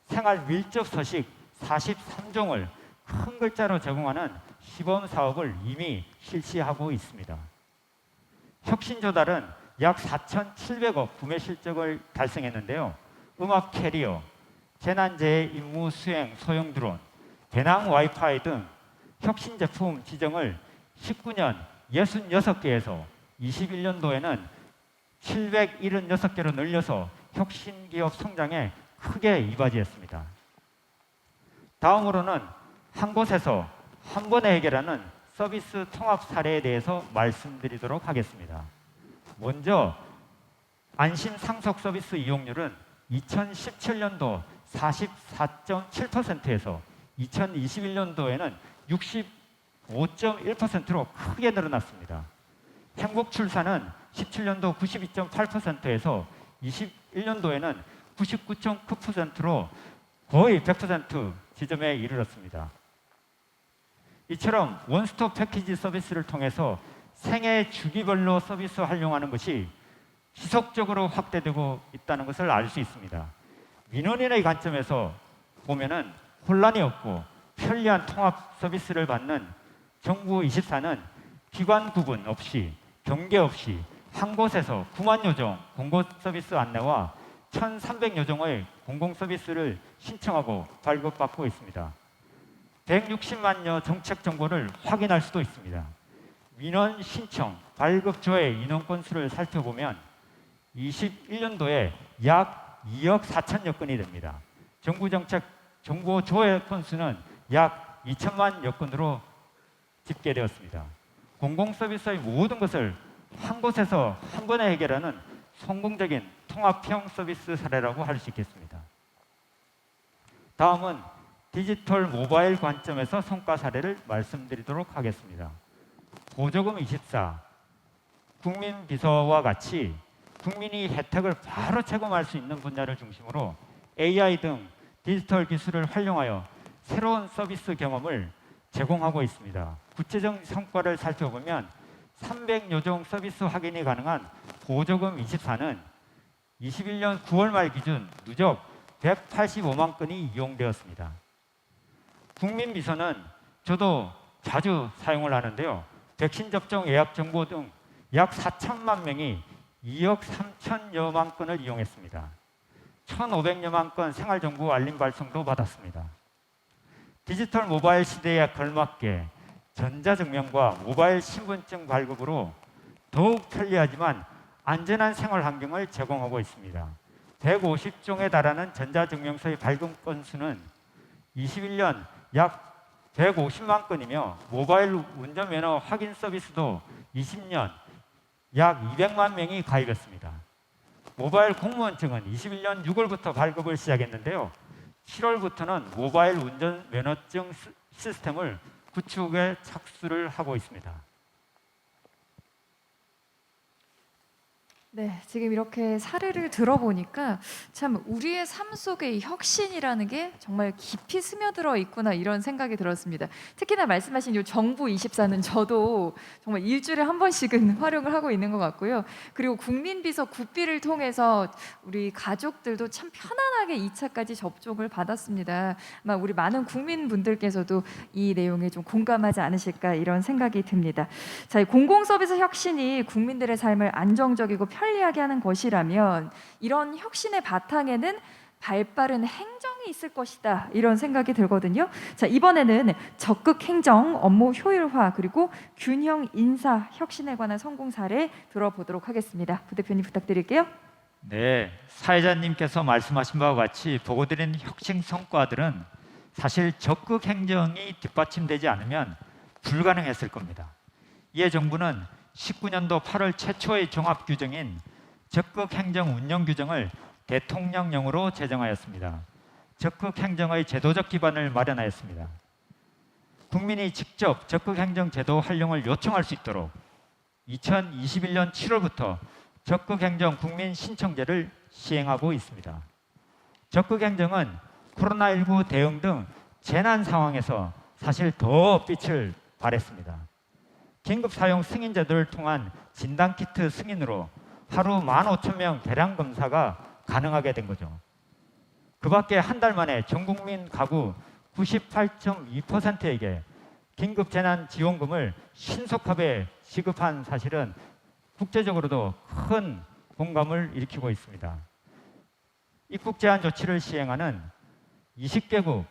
생활 밀접 서식 43종을 큰 글자로 제공하는 시범 사업을 이미 실시하고 있습니다. 혁신조달은 약 4,700억 구매 실적을 달성했는데요. 음악 캐리어, 재난재해 임무 수행 소형 드론, 배낭 와이파이 등 혁신 제품 지정을 19년 66개에서 21년도에는 776개로 늘려서 혁신 기업 성장에 크게 이바지했습니다. 다음으로는 한 곳에서 한 번에 해결하는 서비스 통합 사례에 대해서 말씀드리도록 하겠습니다. 먼저 안심 상속 서비스 이용률은 2017년도 44.7%에서 2021년도에는 65.1%로 크게 늘어났습니다. 행복 출산은 17년도 92.8%에서 21년도에는 99.9%로 거의 100% 지점에 이르렀습니다. 이처럼 원스톱 패키지 서비스를 통해서 생애 주기별로 서비스 활용하는 것이 지속적으로 확대되고 있다는 것을 알 수 있습니다. 민원인의 관점에서 보면은 혼란이 없고 편리한 통합 서비스를 받는 정부 24는 기관 구분 없이 경계 없이 한 곳에서 9만여 종 공공 서비스 안내와 1,300여 종의 공공 서비스를 신청하고 발급받고 있습니다. 160만여 정책 정보를 확인할 수도 있습니다. 민원 신청, 발급 조회 인원 건수를 살펴보면 21년도에 약 2억 4천여 건이 됩니다. 정부 정책 정보 조회 건수는 약 2천만여 건으로 집계되었습니다. 공공 서비스의 모든 것을 한 곳에서 한 번에 해결하는 성공적인 통합형 서비스 사례라고 할 수 있겠습니다. 다음은 디지털 모바일 관점에서 성과 사례를 말씀드리도록 하겠습니다. 보조금 24, 국민비서와 같이 국민이 혜택을 바로 체감할 수 있는 분야를 중심으로 AI 등 디지털 기술을 활용하여 새로운 서비스 경험을 제공하고 있습니다. 구체적 성과를 살펴보면 300여 종 서비스 확인이 가능한 보조금 24는 21년 9월 말 기준 누적 185만 건이 이용되었습니다. 국민비서는 저도 자주 사용을 하는데요. 백신 접종 예약 정보 등 약 4천만 명이 2억 3천여만 건을 이용했습니다. 1,500여만 건 생활정보 알림 발송도 받았습니다. 디지털 모바일 시대에 걸맞게 전자증명과 모바일 신분증 발급으로 더욱 편리하지만 안전한 생활 환경을 제공하고 있습니다. 150종에 달하는 전자증명서의 발급 건수는 21년 약 150만 건이며 모바일 운전면허 확인 서비스도 20년 약 200만 명이 가입했습니다. 모바일 공무원증은 21년 6월부터 발급을 시작했는데요. 7월부터는 모바일 운전면허증 시스템을 구축에 착수를 하고 있습니다. 네, 지금 이렇게 사례를 들어보니까 참 우리의 삶 속에 이 혁신이라는 게 정말 깊이 스며들어 있구나 이런 생각이 들었습니다. 특히나 말씀하신 이 정부 24는 저도 정말 일주일에 한 번씩은 활용을 하고 있는 것 같고요. 그리고 국민비서 구비를 통해서 우리 가족들도 참 편안하게 2차까지 접종을 받았습니다. 아마 우리 많은 국민분들께서도 이 내용에 좀 공감하지 않으실까 이런 생각이 듭니다. 자, 이 공공서비스 혁신이 국민들의 삶을 안정적이고 편리하게 하는 것이라면 이런 혁신의 바탕에는 발빠른 행정이 있을 것이다 이런 생각이 들거든요. 자, 이번에는 적극 행정, 업무 효율화 그리고 균형 인사 혁신에 관한 성공 사례 들어보도록 하겠습니다. 부대표님 부탁드릴게요. 네, 사회자님께서 말씀하신 바와 같이 보고드린 혁신 성과들은 사실 적극 행정이 뒷받침되지 않으면 불가능했을 겁니다. 이에 정부는 19년도 8월 최초의 종합 규정인 적극 행정 운영 규정을 대통령령으로 제정하였습니다. 적극 행정의 제도적 기반을 마련하였습니다. 국민이 직접 적극행정제도 활용을 요청할 수 있도록 2021년 7월부터 적극행정 국민신청제를 시행하고 있습니다. 적극행정은 코로나19 대응 등 재난 상황에서 사실 더 빛을 발했습니다. 긴급사용 승인제도를 통한 진단키트 승인으로 하루 15,000명 대량 검사가 가능하게 된 거죠. 그 밖에 한 달 만에 전 국민 가구 98.2%에게 긴급재난지원금을 신속하게 지급한 사실은 국제적으로도 큰 공감을 일으키고 있습니다. 입국 제한 조치를 시행하는 20개국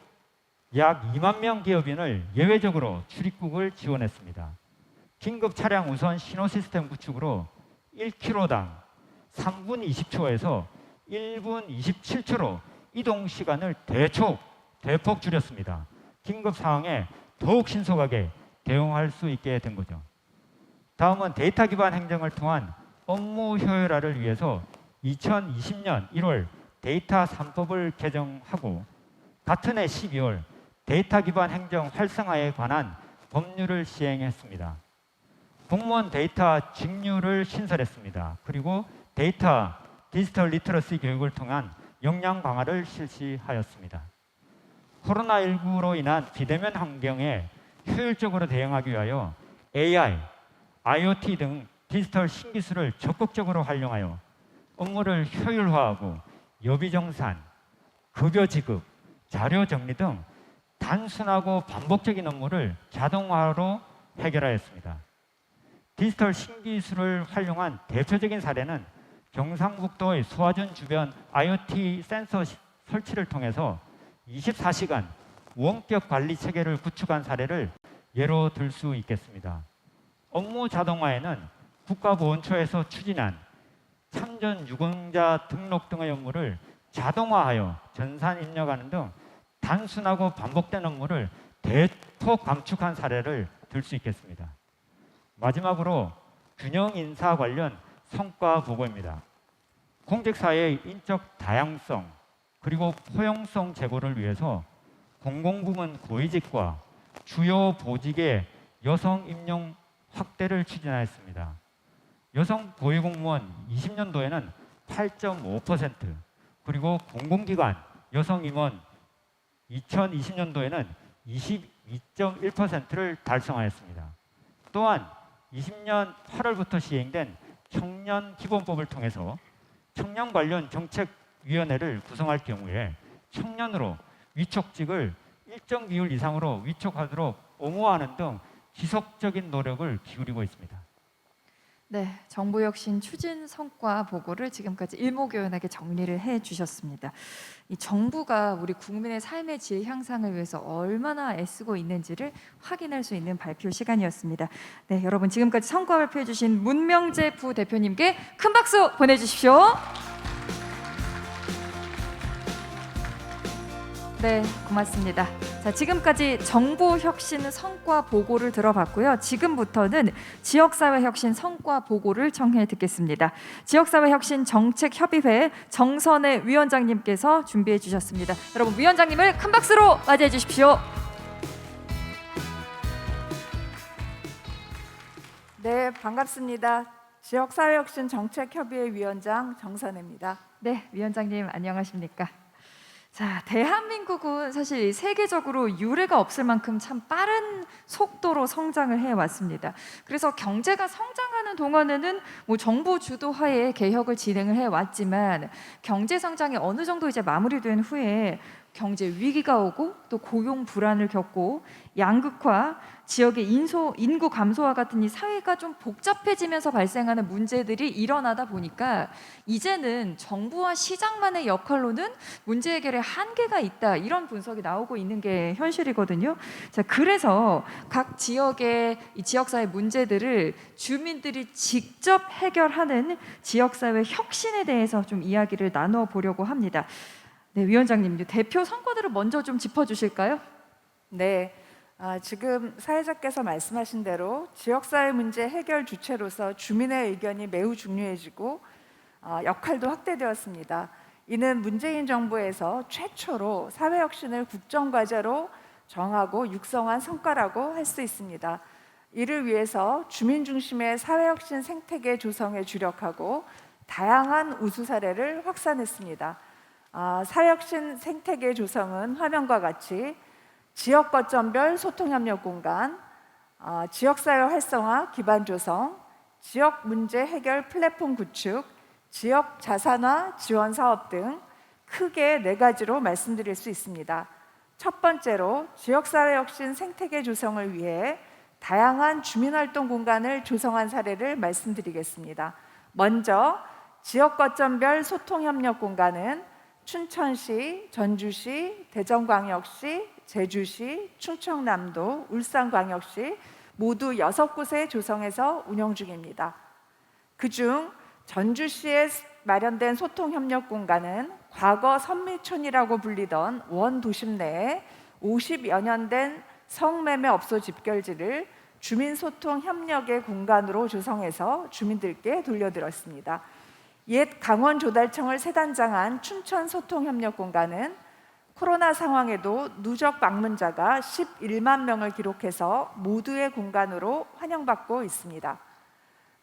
약 2만 명 기업인을 예외적으로 출입국을 지원했습니다. 긴급 차량 우선 신호 시스템 구축으로 1km당 3분 20초에서 1분 27초로 이동 시간을 대폭 줄였습니다. 긴급 상황에 더욱 신속하게 대응할 수 있게 된 거죠. 다음은 데이터 기반 행정을 통한 업무 효율화를 위해서 2020년 1월 데이터 3법을 개정하고 같은 해 12월 데이터 기반 행정 활성화에 관한 법률을 시행했습니다. 공무원 데이터 직류를 신설했습니다. 그리고 데이터 디지털 리터러시 교육을 통한 역량 강화를 실시하였습니다. 코로나19로 인한 비대면 환경에 효율적으로 대응하기 위하여 AI, IoT 등 디지털 신기술을 적극적으로 활용하여 업무를 효율화하고 여비정산, 급여 지급, 자료 정리 등 단순하고 반복적인 업무를 자동화로 해결하였습니다. 디지털 신기술을 활용한 대표적인 사례는 경상북도의 소화전 주변 IoT 센서 설치를 통해서 24시간 원격 관리 체계를 구축한 사례를 예로 들 수 있겠습니다. 업무 자동화에는 국가보훈처에서 추진한 참전 유공자 등록 등의 업무를 자동화하여 전산 입력하는 등 단순하고 반복된 업무를 대폭 감축한 사례를 들 수 있겠습니다. 마지막으로 균형 인사 관련 성과 보고입니다. 공직사회의 인적 다양성 그리고 포용성 제고를 위해서 공공부문 고위직과 주요 보직의 여성 임용 확대를 추진하였습니다. 여성 고위공무원 20년도에는 8.5%, 그리고 공공기관 여성 임원 2020년도에는 22.1%를 달성하였습니다. 또한 20년 8월부터 시행된 청년 기본법을 통해서 청년 관련 정책위원회를 구성할 경우에 청년으로 위촉직을 일정 비율 이상으로 위촉하도록 옹호하는 등 지속적인 노력을 기울이고 있습니다. 네, 정부 혁신 추진 성과 보고를 지금까지 일목요연하게 정리를 해주셨습니다. 이 정부가 우리 국민의 삶의 질 향상을 위해서 얼마나 애쓰고 있는지를 확인할 수 있는 발표 시간이었습니다. 네, 여러분 지금까지 성과 발표해주신 문명재 부대표님께 큰 박수 보내주십시오. 네, 고맙습니다. 자, 지금까지 정부 혁신 성과 보고를 들어봤고요. 지금부터는 지역사회 혁신 성과 보고를 청해 듣겠습니다. 지역사회 혁신 정책협의회 정선혜 위원장님께서 준비해 주셨습니다. 여러분 위원장님을 큰 박수로 맞이해 주십시오. 네, 반갑습니다. 지역사회혁신 정책협의회 위원장 정선혜입니다. 네, 위원장님 안녕하십니까? 자, 대한민국은 사실 세계적으로 유례가 없을 만큼 참 빠른 속도로 성장을 해왔습니다. 그래서 경제가 성장하는 동안에는 뭐 정부 주도하에 개혁을 진행을 해왔지만 경제 성장이 어느 정도 이제 마무리된 후에 경제 위기가 오고 또 고용 불안을 겪고 양극화, 지역의 인구 감소와 같은 이 사회가 좀 복잡해지면서 발생하는 문제들이 일어나다 보니까 이제는 정부와 시장만의 역할로는 문제 해결에 한계가 있다, 이런 분석이 나오고 있는 게 현실이거든요. 자, 그래서 각 지역의 이 지역사회 문제들을 주민들이 직접 해결하는 지역사회 혁신에 대해서 좀 이야기를 나눠보려고 합니다. 네, 위원장님, 대표 성과들을 먼저 좀 짚어주실까요? 네, 지금 사회자께서 말씀하신 대로 지역사회 문제 해결 주체로서 주민의 의견이 매우 중요해지고 역할도 확대되었습니다. 이는 문재인 정부에서 최초로 사회혁신을 국정과제로 정하고 육성한 성과라고 할 수 있습니다. 이를 위해서 주민 중심의 사회혁신 생태계 조성에 주력하고 다양한 우수 사례를 확산했습니다. 사회혁신 생태계 조성은 화면과 같이 지역 거점별 소통협력 공간, 지역사회 활성화 기반 조성, 지역 문제 해결 플랫폼 구축, 지역 자산화 지원 사업 등 크게 4가지로 말씀드릴 수 있습니다. 첫 번째로 지역사회혁신 생태계 조성을 위해 다양한 주민활동 공간을 조성한 사례를 말씀드리겠습니다. 먼저 지역 거점별 소통협력 공간은 춘천시, 전주시, 대전광역시, 제주시, 충청남도, 울산광역시 모두 6곳에 조성해서 운영 중입니다. 그중 전주시에 마련된 소통협력 공간은 과거 선미촌이라고 불리던 원도심 내에 50여 년 된 성매매업소 집결지를 주민소통협력의 공간으로 조성해서 주민들께 돌려드렸습니다. 옛 강원조달청을 세단장한 춘천소통협력 공간은 코로나 상황에도 누적 방문자가 11만 명을 기록해서 모두의 공간으로 환영받고 있습니다.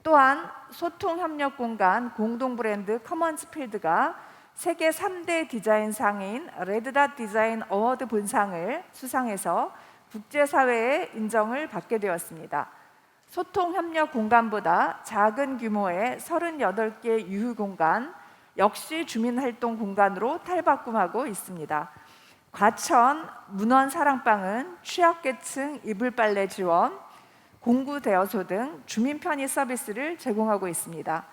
또한 소통협력 공간 공동 브랜드 커먼스필드가 세계 3대 디자인상인 레드닷 디자인 어워드 본상을 수상해서 국제사회의 인정을 받게 되었습니다. 소통협력 공간보다 작은 규모의 38개 유휴공간 역시 주민활동 공간으로 탈바꿈하고 있습니다. 과천 문원 사랑방은 취약계층 이불빨래 지원, 공구 대여소 등 주민 편의 서비스를 제공하고 있습니다.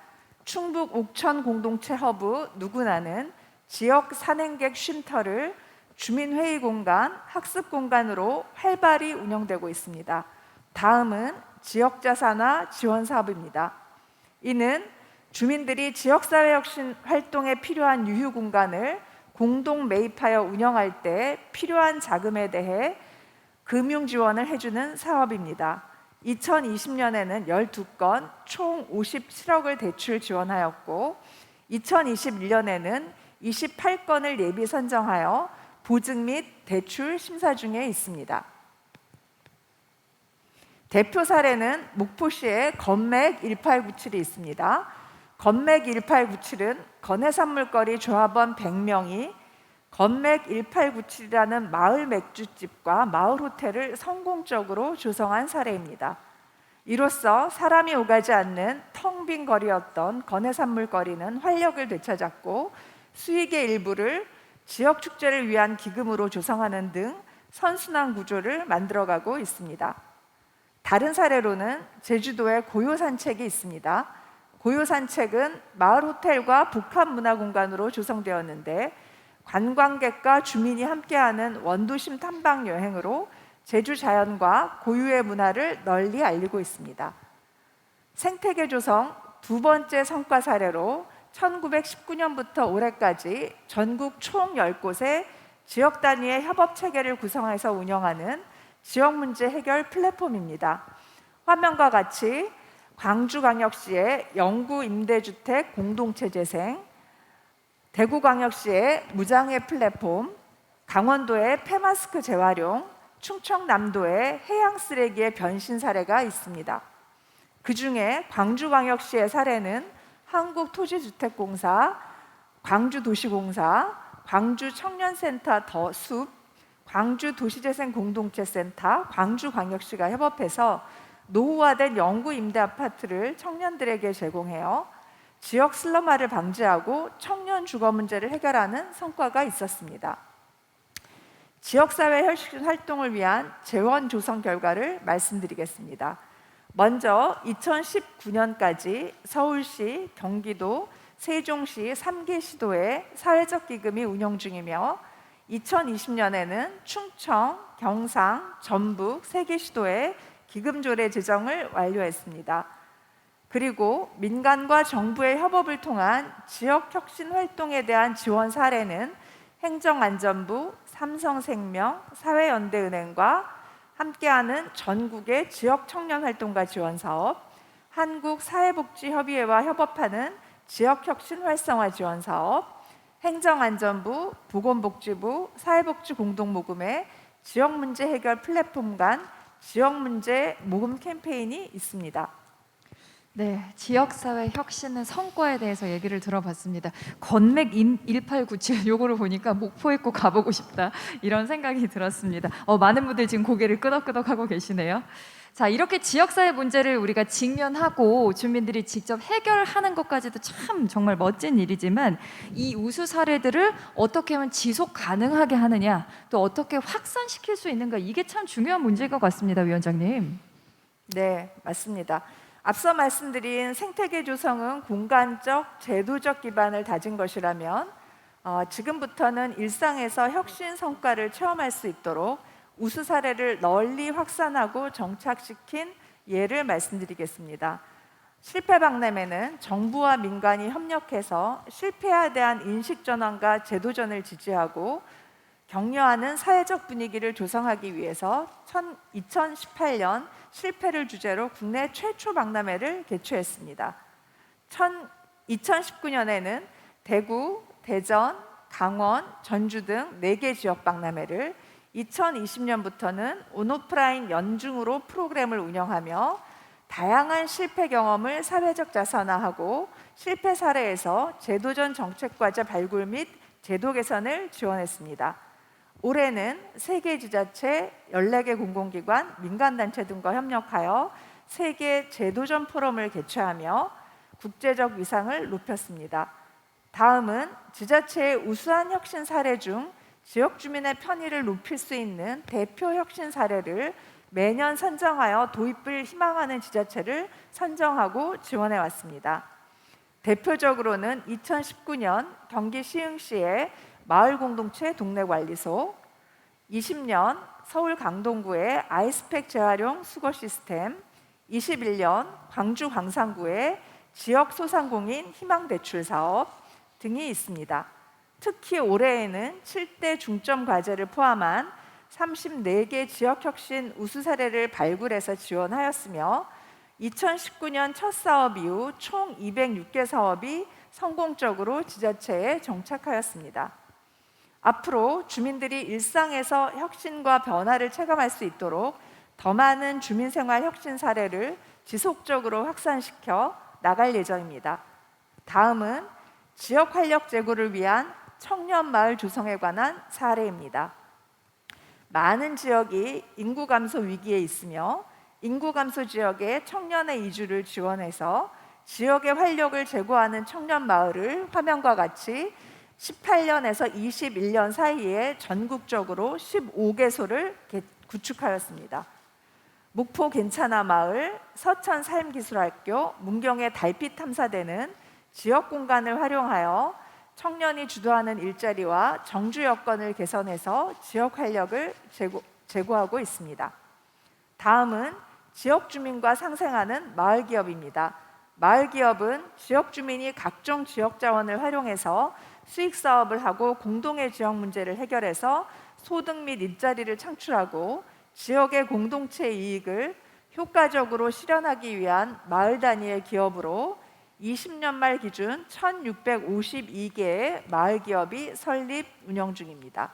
충북 옥천 공동체 허브 누구나는 지역 산행객 쉼터를 주민회의 공간, 학습 공간으로 활발히 운영되고 있습니다. 다음은 지역자산화 지원 사업입니다. 이는 주민들이 지역사회혁신 활동에 필요한 유휴 공간을 공동 매입하여 운영할 때 필요한 자금에 대해 금융 지원을 해주는 사업입니다. 2020년에는 12건 총 57억을 대출 지원하였고 2021년에는 28건을 예비 선정하여 보증 및 대출 심사 중에 있습니다. 대표 사례는 목포시에 건맥 1897이 있습니다. 건맥 1897은 건해산물거리 조합원 100명이 건맥 1897이라는 마을 맥주집과 마을 호텔을 성공적으로 조성한 사례입니다. 이로써 사람이 오가지 않는 텅 빈 거리였던 건해산물거리는 활력을 되찾았고 수익의 일부를 지역 축제를 위한 기금으로 조성하는 등 선순환 구조를 만들어가고 있습니다. 다른 사례로는 제주도의 고요산책이 있습니다. 고요산책은 마을 호텔과 복합문화공간으로 조성되었는데 관광객과 주민이 함께하는 원도심 탐방 여행으로 제주 자연과 고유의 문화를 널리 알리고 있습니다. 생태계 조성 두 번째 성과 사례로 1919년부터 올해까지 전국 총 10곳에 지역 단위의 협업 체계를 구성해서 운영하는 지역 문제 해결 플랫폼입니다. 화면과 같이 광주광역시의 영구 임대주택 공동체 재생, 대구광역시의 무장애 플랫폼, 강원도의 폐마스크 재활용, 충청남도의 해양 쓰레기의 변신 사례가 있습니다. 그중에 광주광역시의 사례는 한국토지주택공사, 광주도시공사, 광주청년센터 더숲, 광주도시재생공동체센터, 광주광역시가 협업해서 노후화된 영구 임대 아파트를 청년들에게 제공해요. 지역 슬럼화를 방지하고 청년 주거 문제를 해결하는 성과가 있었습니다. 지역사회 혁신 활동을 위한 재원 조성 결과를 말씀드리겠습니다. 먼저 2019년까지 서울시, 경기도, 세종시 3개 시도에 사회적 기금이 운영 중이며 2020년에는 충청, 경상, 전북 3개 시도에 기금 조례 제정을 완료했습니다. 그리고 민간과 정부의 협업을 통한 지역 혁신 활동에 대한 지원 사례는 행정안전부, 삼성생명, 사회연대은행과 함께하는 전국의 지역 청년 활동가 지원 사업, 한국사회복지협의회와 협업하는 지역혁신 활성화 지원 사업, 행정안전부, 보건복지부, 사회복지공동모금의 지역 문제 해결 플랫폼 간 지역 문제 모금 캠페인이 있습니다. 네, 지역사회 혁신의 성과에 대해서 얘기를 들어봤습니다. 건맥 1897 요거를 보니까 목포에 꼭 가보고 싶다 이런 생각이 들었습니다. 많은 분들 지금 고개를 끄덕끄덕하고 계시네요. 자, 이렇게 지역사회 문제를 우리가 직면하고 주민들이 직접 해결하는 것까지도 참 정말 멋진 일이지만 이 우수 사례들을 어떻게 하면 지속 가능하게 하느냐, 또 어떻게 확산시킬 수 있는가, 이게 참 중요한 문제일 것 같습니다, 위원장님. 네, 맞습니다. 앞서 말씀드린 생태계 조성은 공간적, 제도적 기반을 다진 것이라면 지금부터는 일상에서 혁신 성과를 체험할 수 있도록 우수 사례를 널리 확산하고 정착시킨 예를 말씀드리겠습니다. 실패 박람회는 정부와 민간이 협력해서 실패에 대한 인식 전환과 제도전을 지지하고 격려하는 사회적 분위기를 조성하기 위해서 2018년 실패를 주제로 국내 최초 박람회를 개최했습니다. 2019년에는 대구, 대전, 강원, 전주 등 4개 지역 박람회를, 2020년부터는 온오프라인 연중으로 프로그램을 운영하며 다양한 실패 경험을 사회적 자산화하고 실패 사례에서 제도전 정책과제 발굴 및 제도 개선을 지원했습니다. 올해는 세계 지자체, 14개 공공기관, 민간단체 등과 협력하여 세계 제도전 포럼을 개최하며 국제적 위상을 높였습니다. 다음은 지자체의 우수한 혁신 사례 중 지역 주민의 편의를 높일 수 있는 대표 혁신 사례를 매년 선정하여 도입을 희망하는 지자체를 선정하고 지원해 왔습니다. 대표적으로는 2019년 경기 시흥시의 마을공동체 동네관리소, 20년 서울 강동구의 아이스팩 재활용 수거 시스템, 21년 광주 광산구의 지역 소상공인 희망대출 사업 등이 있습니다. 특히 올해에는 7대 중점 과제를 포함한 34개 지역혁신 우수 사례를 발굴해서 지원하였으며 2019년 첫 사업 이후 총 206개 사업이 성공적으로 지자체에 정착하였습니다. 앞으로 주민들이 일상에서 혁신과 변화를 체감할 수 있도록 더 많은 주민생활 혁신 사례를 지속적으로 확산시켜 나갈 예정입니다. 다음은 지역 활력 제고를 위한 청년 마을 조성에 관한 사례입니다. 많은 지역이 인구 감소 위기에 있으며 인구 감소 지역의 청년의 이주를 지원해서 지역의 활력을 제고하는 청년 마을을 화면과 같이 18년에서 21년 사이에 전국적으로 15개소를 구축하였습니다. 목포 괜찮아 마을, 서천 삶기술학교, 문경의 달빛 탐사대는 지역 공간을 활용하여 청년이 주도하는 일자리와 정주 여건을 개선해서 지역 활력을 제고하고 있습니다. 다음은 지역 주민과 상생하는 마을 기업입니다. 마을 기업은 지역 주민이 각종 지역 자원을 활용해서 수익 사업을 하고 공동의 지역 문제를 해결해서 소득 및 일자리를 창출하고 지역의 공동체 이익을 효과적으로 실현하기 위한 마을 단위의 기업으로 20년 말 기준 1,652개의 마을 기업이 설립 운영 중입니다.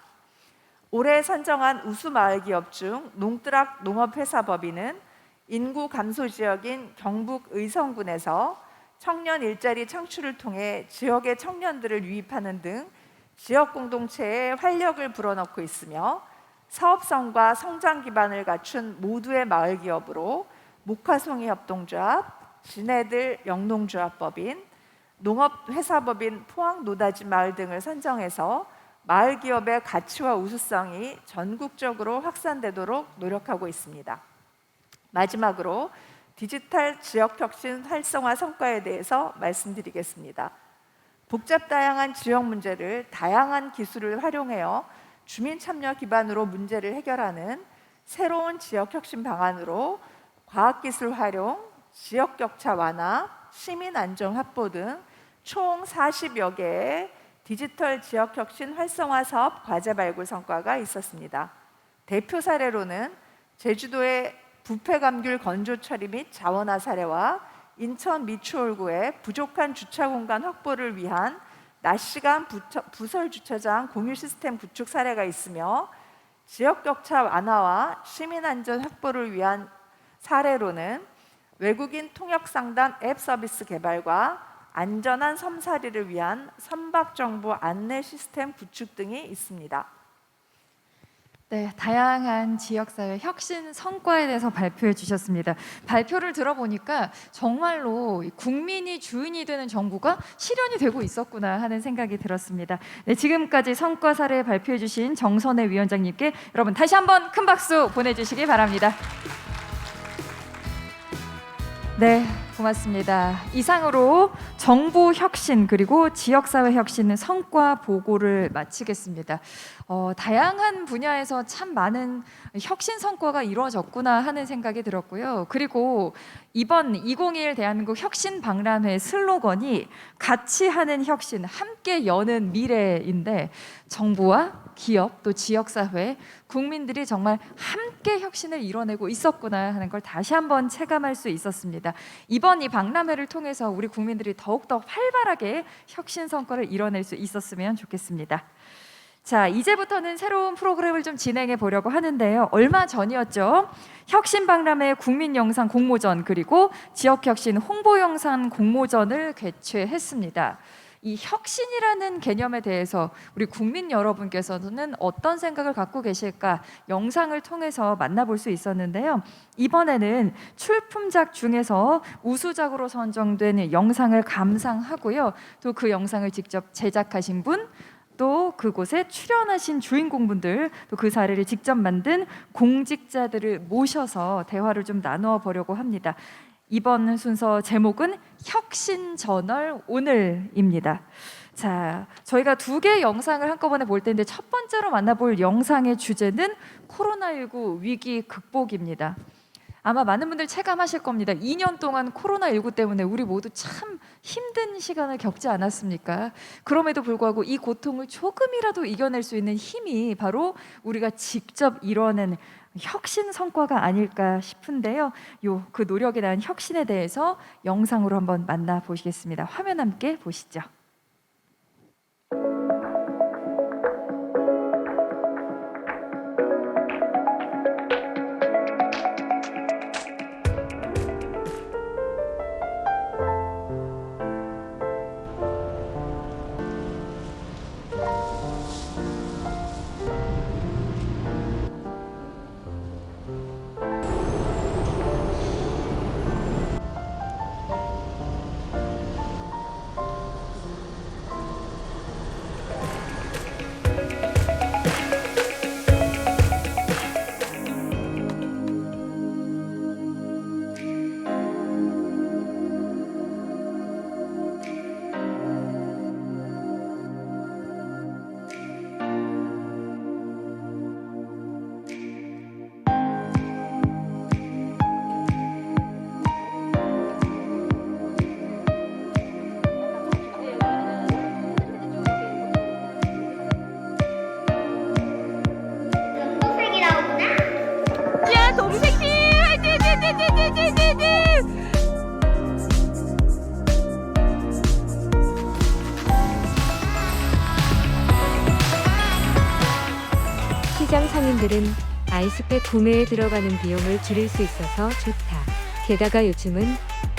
올해 선정한 우수 마을 기업 중 농뜨락 농업회사법인은 인구 감소 지역인 경북 의성군에서 청년 일자리 창출을 통해 지역의 청년들을 유입하는 등 지역 공동체에 활력을 불어넣고 있으며 사업성과 성장 기반을 갖춘 모두의 마을 기업으로 목화송이 협동조합, 진해들 영농조합법인, 농업회사법인 포항노다지 마을 등을 선정해서 마을 기업의 가치와 우수성이 전국적으로 확산되도록 노력하고 있습니다. 마지막으로 디지털 지역혁신 활성화 성과에 대해서 말씀드리겠습니다. 복잡 다양한 지역 문제를 다양한 기술을 활용하여 주민 참여 기반으로 문제를 해결하는 새로운 지역혁신 방안으로 과학기술 활용, 지역격차 완화, 시민 안정 확보 등 총 40여 개의 디지털 지역혁신 활성화 사업 과제 발굴 성과가 있었습니다. 대표 사례로는 제주도의 부패 감귤 건조 처리 및 자원화 사례와 인천 미추홀구의 부족한 주차 공간 확보를 위한 낮 시간 부설 주차장 공유 시스템 구축 사례가 있으며 지역 격차 완화와 시민 안전 확보를 위한 사례로는 외국인 통역 상담 앱 서비스 개발과 안전한 섬살이를 위한 선박 정보 안내 시스템 구축 등이 있습니다. 네, 다양한 지역사회 혁신 성과에 대해서 발표해 주셨습니다. 발표를 들어보니까 정말로 국민이 주인이 되는 정부가 실현이 되고 있었구나 하는 생각이 들었습니다. 네, 지금까지 성과 사례 발표해 주신 정선혜 위원장님께 여러분 다시 한번 큰 박수 보내주시기 바랍니다. 네, 고맙습니다. 이상으로 정부 혁신 그리고 지역사회 혁신 성과 보고를 마치겠습니다. 다양한 분야에서 참 많은 혁신 성과가 이루어졌구나 하는 생각이 들었고요. 그리고 이번 2021 대한민국 혁신 박람회 슬로건이 같이 하는 혁신, 함께 여는 미래인데 정부와 기업 또 지역사회, 국민들이 정말 함께 혁신을 이뤄내고 있었구나 하는 걸 다시 한번 체감할 수 있었습니다. 이번 이 박람회를 통해서 우리 국민들이 더욱더 활발하게 혁신 성과를 이뤄낼 수 있었으면 좋겠습니다. 자, 이제부터는 새로운 프로그램을 좀 진행해 보려고 하는데요. 얼마 전이었죠. 혁신 박람회 국민 영상 공모전 그리고 지역 혁신 홍보 영상 공모전을 개최했습니다. 이 혁신이라는 개념에 대해서 우리 국민 여러분께서는 어떤 생각을 갖고 계실까 영상을 통해서 만나볼 수 있었는데요. 이번에는 출품작 중에서 우수작으로 선정된 영상을 감상하고요. 또 그 영상을 직접 제작하신 분, 또 그곳에 출연하신 주인공분들, 또 그 사례를 직접 만든 공직자들을 모셔서 대화를 좀 나누어 보려고 합니다. 이번 순서 제목은 혁신저널 오늘입니다. 자, 저희가 두 개의 영상을 한꺼번에 볼 텐데 첫 번째로 만나볼 영상의 주제는 코로나19 위기 극복입니다. 아마 많은 분들 체감하실 겁니다. 2년 동안 코로나19 때문에 우리 모두 참 힘든 시간을 겪지 않았습니까? 그럼에도 불구하고 이 고통을 조금이라도 이겨낼 수 있는 힘이 바로 우리가 직접 이뤄낸 혁신 성과가 아닐까 싶은데요. 그 노력에 대한 혁신에 대해서 영상으로 한번 만나보시겠습니다. 화면 함께 보시죠. 시장 상인들은 아이스팩 구매에 들어가는 비용을 줄일 수 있어서 좋다. 게다가 요즘은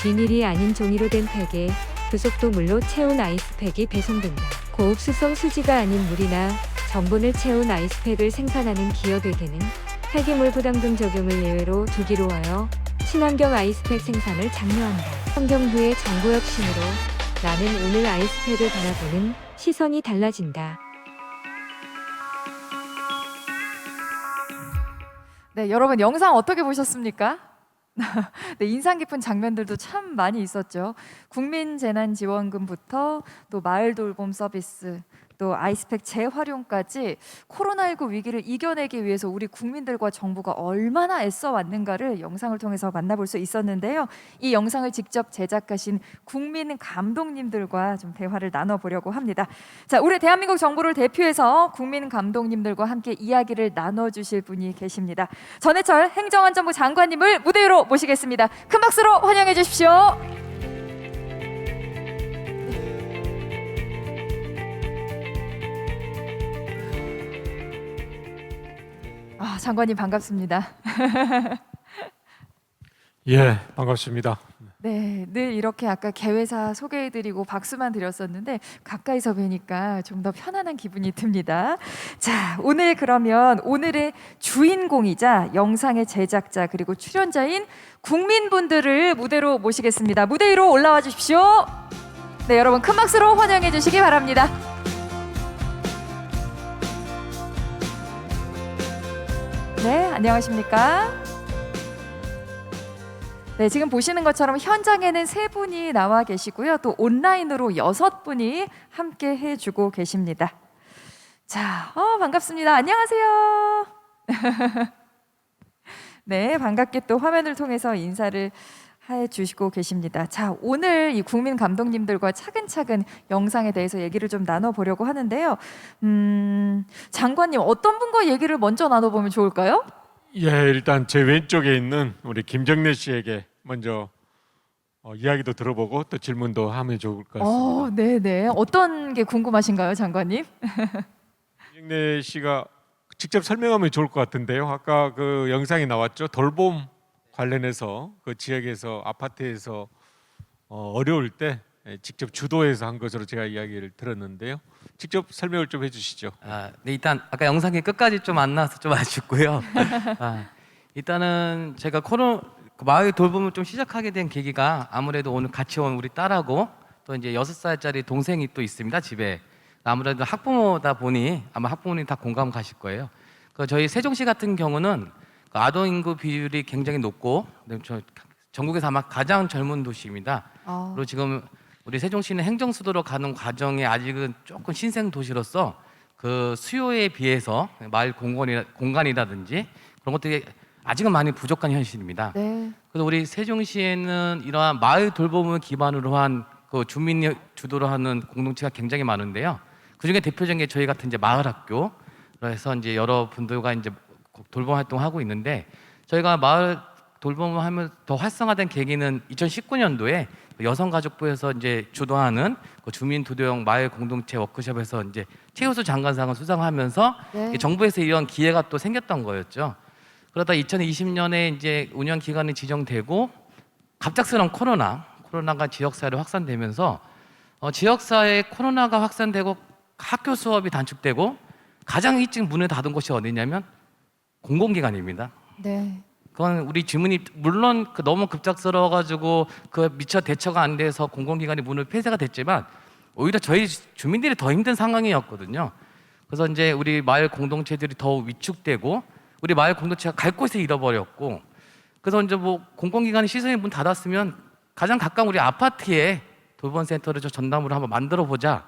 비닐이 아닌 종이로 된 팩에 부속도물로 채운 아이스팩이 배송된다. 고흡수성 수지가 아닌 물이나 전분을 채운 아이스팩을 생산하는 기업에게는 폐기물 부담금 적용을 예외로 두기로 하여 친환경 아이스팩 생산을 장려한다. 환경부의 정부 혁신으로 나는 오늘 아이스팩을 바라보는 시선이 달라진다. 네, 여러분 영상 어떻게 보셨습니까? 네, 인상 깊은 장면들도 참 많이 있었죠. 국민재난지원금부터 또 마을 돌봄 서비스, 또 아이스팩 재활용까지 코로나19 위기를 이겨내기 위해서 우리 국민들과 정부가 얼마나 애써 왔는가를 영상을 통해서 만나볼 수 있었는데요. 이 영상을 직접 제작하신 국민 감독님들과 좀 대화를 나눠보려고 합니다. 자, 우리 대한민국 정부를 대표해서 국민 감독님들과 함께 이야기를 나눠주실 분이 계십니다. 전해철 행정안전부 장관님을 무대 위로 모시겠습니다. 큰 박수로 환영해 주십시오. 장관님 반갑습니다. 예, 반갑습니다. 네, 늘 이렇게 아까 개회사 소개해드리고 박수만 드렸었는데 가까이서 뵈니까 좀 더 편안한 기분이 듭니다. 자, 오늘 그러면 오늘의 주인공이자 영상의 제작자 그리고 출연자인 국민분들을 무대로 모시겠습니다. 무대 위로 올라와 주십시오. 네, 여러분 큰 박수로 환영해 주시기 바랍니다. 네, 안녕하십니까? 네, 지금 보시는 것처럼 현장에는 3분이 나와 계시고요. 또 온라인으로 6분이 함께 해주고 계십니다. 자, 반갑습니다. 안녕하세요. 네, 반갑게 또 화면을 통해서 인사를 해주시고 계십니다. 자, 오늘 이 국민 감독님들과 차근차근 영상에 대해서 얘기를 좀 나눠보려고 하는데요. 장관님, 어떤 분과 얘기를 먼저 나눠보면 좋을까요? 예, 일단 제 왼쪽에 있는 우리 김정래 씨에게 먼저 이야기도 들어보고 또 질문도 하면 좋을 것 같습니다. 네네. 어떤 게 궁금하신가요, 장관님? 김정래 씨가 직접 설명하면 좋을 것 같은데요. 아까 그 영상이 나왔죠. 돌봄 관련해서 그 지역에서 아파트에서 어려울 때 직접 주도해서 한 것으로 제가 이야기를 들었는데요. 직접 설명을 좀 해주시죠. 네, 일단 아까 영상이 끝까지 좀 안 나와서 좀 아쉽고요. 일단은 제가 마을 돌봄을 좀 시작하게 된 계기가 아무래도 오늘 같이 온 우리 딸하고 또 이제 6살짜리 동생이 또 있습니다, 집에. 아무래도 학부모다 보니 아마 학부모님 다 공감 가실 거예요. 저희 세종시 같은 경우는 아동 인구 비율이 굉장히 높고 전국에서 아마 가장 젊은 도시입니다. 그리고 지금 우리 세종시는 행정수도로 가는 과정에 아직은 조금 신생 도시로서 그 수요에 비해서 마을 공간이라든지 그런 것들이 아직은 많이 부족한 현실입니다. 네. 그래서 우리 세종시에는 이러한 마을 돌봄을 기반으로 한 그 주민이 주도로 하는 공동체가 굉장히 많은데요. 그 중에 대표적인 게 저희 같은 이제 마을학교, 그래서 이제 여러분들과 이제 돌봄 활동하고 있는데 저희가 마을 돌봄을 하면 더 활성화된 계기는 2019년도에 여성가족부에서 이제 주도하는 그 주민 주도형 마을 공동체 워크숍에서 이제 최우수 장관상을 수상하면서 네. 정부에서 이런 기회가 또 생겼던 거였죠. 그러다 2020년에 이제 운영 기간이 지정되고 갑작스러운 코로나가 지역사회로 확산되면서 지역사회에 코로나가 확산되고 학교 수업이 단축되고 가장 일찍 문을 닫은 곳이 어디냐면 공공기관입니다. 네. 그건 우리 주민이 물론 너무 급작스러워가지고 미처 대처가 안 돼서 공공기관이 문을 폐쇄가 됐지만 오히려 저희 주민들이 더 힘든 상황이었거든요. 그래서 이제 우리 마을 공동체들이 더 위축되고 우리 마을 공동체가 갈 곳을 잃어버렸고 그래서 이제 뭐 공공기관이 시설이 문 닫았으면 가장 가까운 우리 아파트에 돌봄센터를 전담으로 한번 만들어 보자.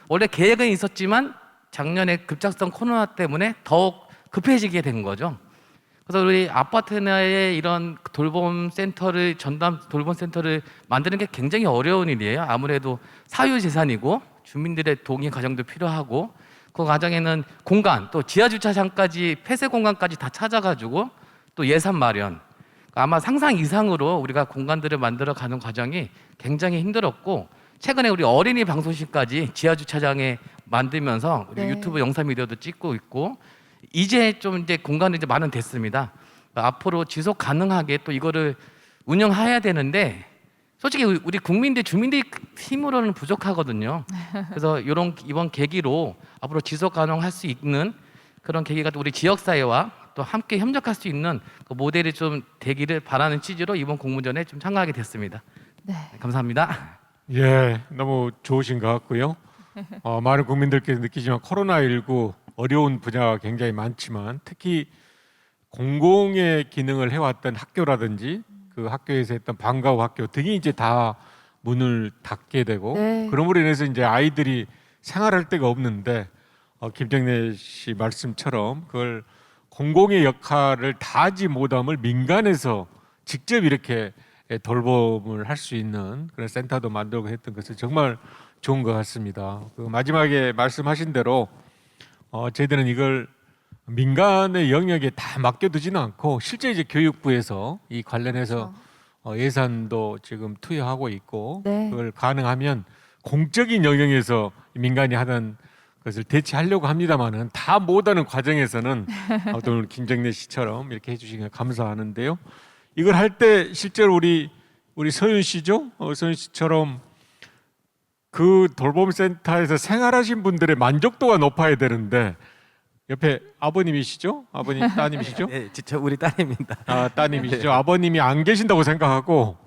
원래 계획은 있었지만 작년에 급작스러운 코로나 때문에 더욱 급해지게 된 거죠. 그래서 우리 아파트 내에 이런 돌봄센터를 전담 돌봄센터를 만드는 게 굉장히 어려운 일이에요. 아무래도 사유재산이고 주민들의 동의 과정도 필요하고 그 과정에는 공간 또 지하 주차장까지 폐쇄 공간까지 다 찾아가지고 또 예산 마련 아마 상상 이상으로 우리가 공간들을 만들어가는 과정이 굉장히 힘들었고 최근에 우리 어린이 방송실까지 지하 주차장에 만들면서 우리 네. 유튜브 영상 비디오도 찍고 있고 이제 좀 이제 공간이 이제 마련됐습니다. 앞으로 지속 가능하게 또 이거를 운영해야 되는데 솔직히 우리 국민들 주민들 힘으로는 부족하거든요. 그래서 이번 계기로 앞으로 지속 가능할 수 있는 그런 계기가 우리 지역 사회와 또 함께 협력할 수 있는 그 모델이 좀 되기를 바라는 취지로 이번 공모전에 좀 참가하게 됐습니다. 네. 감사합니다. 예, 너무 좋으신 것 같고요. 많은 국민들께서 느끼지만 코로나19 어려운 분야가 굉장히 많지만 특히 공공의 기능을 해왔던 학교라든지 그 학교에서 했던 방과 후 학교 등이 이제 다 문을 닫게 되고 네. 그럼으로 인해서 이제 아이들이 생활할 데가 없는데 김정래 씨 말씀처럼 그걸 공공의 역할을 다하지 못함을 민간에서 직접 이렇게 돌봄을 할 수 있는 그런 센터도 만들고 했던 것은 정말 좋은 것 같습니다. 그 마지막에 말씀하신 대로 저희들은 이걸 민간의 영역에 다 맡겨두지는 않고 실제 이제 교육부에서 이 관련해서 예산도 지금 투여하고 있고 네. 그걸 가능하면 공적인 영역에서 민간이 하는 그것을 대체하려고 합니다만은 다 못하는 과정에서는 오늘 김정래 씨처럼 이렇게 해주시니까 감사하는데요. 이걸 할 때 실제로 우리 서윤 씨죠? 서윤 씨처럼 그 돌봄센터에서 생활하신 분들의 만족도가 높아야 되는데 옆에 아버님이시죠? 아버님 따님이시죠? 네, 진짜 우리 딸입니다. 아, 따님이시죠? 아버님이 안 계신다고 생각하고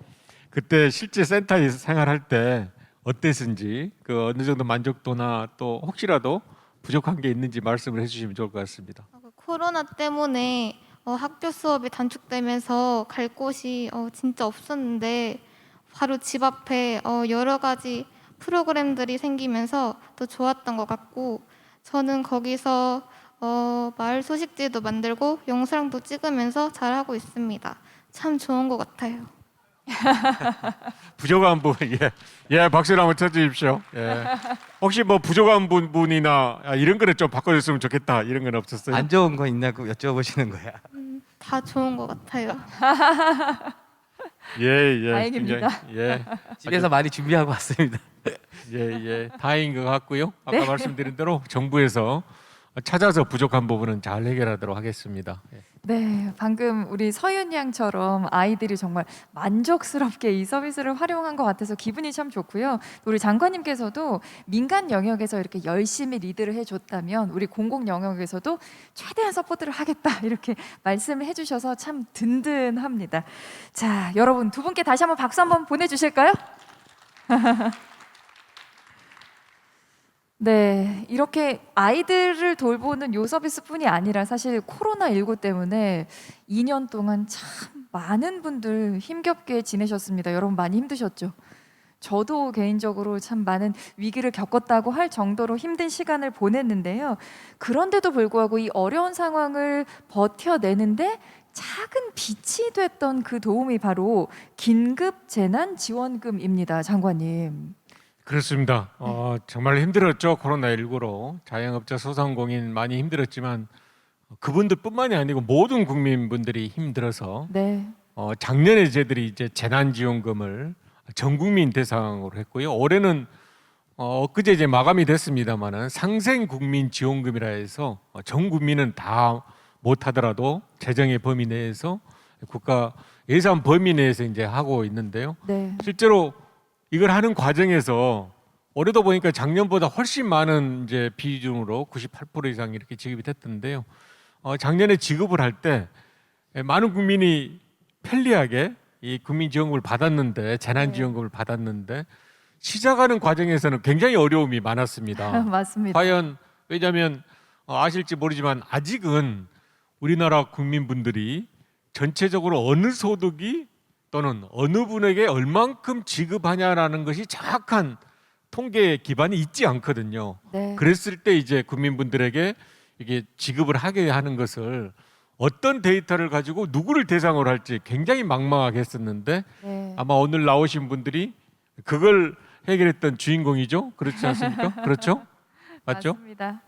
그때 실제 센터에서 생활할 때 어땠는지 그 어느 정도 만족도나 또 혹시라도 부족한 게 있는지 말씀을 해주시면 좋을 것 같습니다. 코로나 때문에 학교 수업이 단축되면서 갈 곳이 진짜 없었는데 바로 집 앞에 여러 가지 프로그램들이 생기면서 더 좋았던 것 같고 저는 거기서 마을 소식지도 만들고 영상도 찍으면서 잘하고 있습니다. 참 좋은 것 같아요. 부족한 부분 예 박수를 한번 쳐주십시오. 예. 혹시 뭐 부족한 부분이나 이런 거는 좀 바꿔줬으면 좋겠다 이런 건 없었어요? 안 좋은 거 있냐고 여쭤보시는 거야. 다 좋은 것 같아요. 예. 다행입니다. 굉장히, 예. 집에서 많이 준비하고 왔습니다. 예. 다행인 것 같고요. 아까 말씀드린 대로 정부에서 찾아서 부족한 부분은 잘 해결하도록 하겠습니다. 예. 네, 방금 우리 서윤 양처럼 아이들이 정말 만족스럽게 이 서비스를 활용한 것 같아서 기분이 참 좋고요. 우리 장관님께서도 민간 영역에서 이렇게 열심히 리드를 해줬다면 우리 공공 영역에서도 최대한 서포트를 하겠다 이렇게 말씀을 해주셔서 참 든든합니다. 자, 여러분 두 분께 다시 한번 박수 한번 보내주실까요? 네, 이렇게 아이들을 돌보는 요 서비스뿐이 아니라 사실 코로나19 때문에 2년 동안 참 많은 분들 힘겹게 지내셨습니다. 여러분 많이 힘드셨죠? 저도 개인적으로 참 많은 위기를 겪었다고 할 정도로 힘든 시간을 보냈는데요. 그런데도 불구하고 이 어려운 상황을 버텨내는데 작은 빛이 됐던 그 도움이 바로 긴급 재난 지원금입니다, 장관님. 그렇습니다. 정말 힘들었죠. 코로나19로 자영업자 소상공인 많이 힘들었지만 그분들뿐만이 아니고 모든 국민분들이 힘들어서 네. 작년에 저희들이 이제 재난지원금을 전 국민 대상으로 했고요. 올해는 엊그제 이제 마감이 됐습니다만은 상생국민지원금이라 해서 전 국민은 다 못하더라도 재정의 범위 내에서 국가 예산 범위 내에서 이제 하고 있는데요. 네. 실제로 이걸 하는 과정에서 올해도 보니까 작년보다 훨씬 많은 이제 비중으로 98% 이상 이렇게 지급이 됐던데요. 작년에 지급을 할 때 많은 국민이 편리하게 이 국민지원금을 받았는데 재난지원금을 받았는데 시작하는 과정에서는 굉장히 어려움이 많았습니다. 맞습니다. 과연 왜냐하면 아실지 모르지만 아직은 우리나라 국민분들이 전체적으로 어느 소득이 또는 어느 분에게 얼만큼 지급하냐라는 것이 정확한 통계 기반이 있지 않거든요. 네. 그랬을 때 이제 국민분들에게 이게 지급을 하게 하는 것을 어떤 데이터를 가지고 누구를 대상으로 할지 굉장히 막막하게 했었는데 네. 아마 오늘 나오신 분들이 그걸 해결했던 주인공이죠. 그렇지 않습니까? 그렇죠? 맞죠? 맞습니다.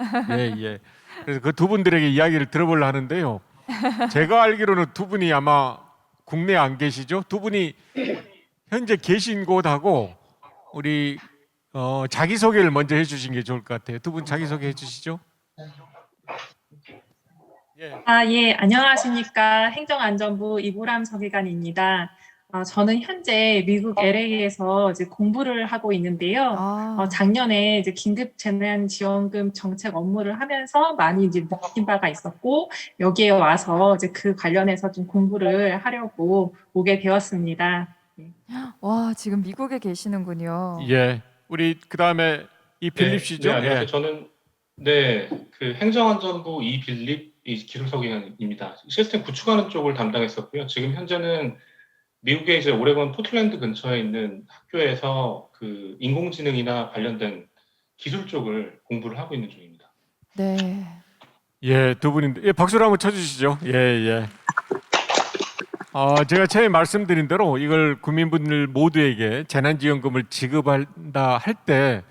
예. 그래서 그 두 분들에게 이야기를 들어보려 하는데요. 제가 알기로는 두 분이 아마 국내에 안 계시죠? 두 분이 현재 계신 곳하고 우리 자기소개를 먼저 해주신 게 좋을 것 같아요. 두 분 자기소개 해주시죠. 예, 안녕하십니까. 행정안전부 이보람 서기관입니다. 저는 현재 미국 LA에서 이제 공부를 하고 있는데요. 작년에 이제 긴급 재난 지원금 정책 업무를 하면서 많이 이제 느낀 바가 있었고 여기에 와서 이제 그 관련해서 좀 공부를 하려고 오게 되었습니다. 와, 지금 미국에 계시는군요. 예, 우리 그 다음에 이필립 씨죠. 네, 안녕하세요. 저는 그 행정안전부 이필립 기술서기관입니다. 시스템 구축하는 쪽을 담당했었고요. 지금 현재는 미국의 이제 오레곤 포틀랜드 근처에 있는 학교에서 그 인공지능이나 관련된 기술 쪽을 공부를 하고 있는 중입니다. 네. 예, 두 분인데 예, 박수를 한번 쳐주시죠. 예. 제가 처음에 말씀드린 대로 이걸 국민분들 모두에게 재난지원금을 지급한다 할 때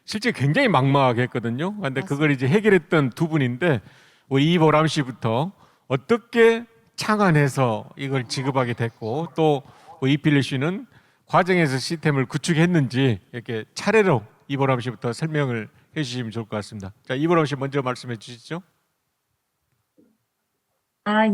실제 굉장히 막막하게 했거든요. 그런데 그걸 이제 해결했던 두 분인데 우리 이보람 씨부터 어떻게 창안해서 이걸 지급하게 됐고 또 이필리 씨는 과정에서 시스템을 구축했는지 이렇게 차례로 이보람 씨부터 설명을 해주시면 좋을 것 같습니다. 자, 이보람 씨 먼저 말씀해 주시죠.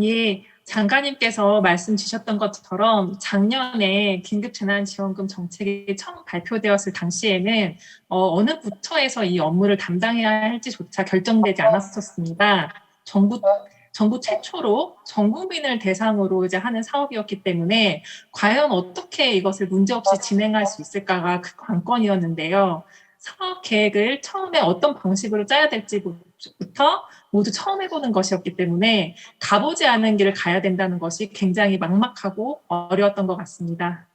예. 장관님께서 말씀 주셨던 것처럼 작년에 긴급재난지원금 정책이 처음 발표되었을 당시에는 어느 부처에서 이 업무를 담당해야 할지조차 결정되지 않았었습니다. 정부 최초로 전 국민을 대상으로 이제 하는 사업이었기 때문에 과연 어떻게 이것을 문제없이 진행할 수 있을까가 그 관건이었는데요. 사업 계획을 처음에 어떤 방식으로 짜야 될지부터 모두 처음 해보는 것이었기 때문에 가보지 않은 길을 가야 된다는 것이 굉장히 막막하고 어려웠던 것 같습니다.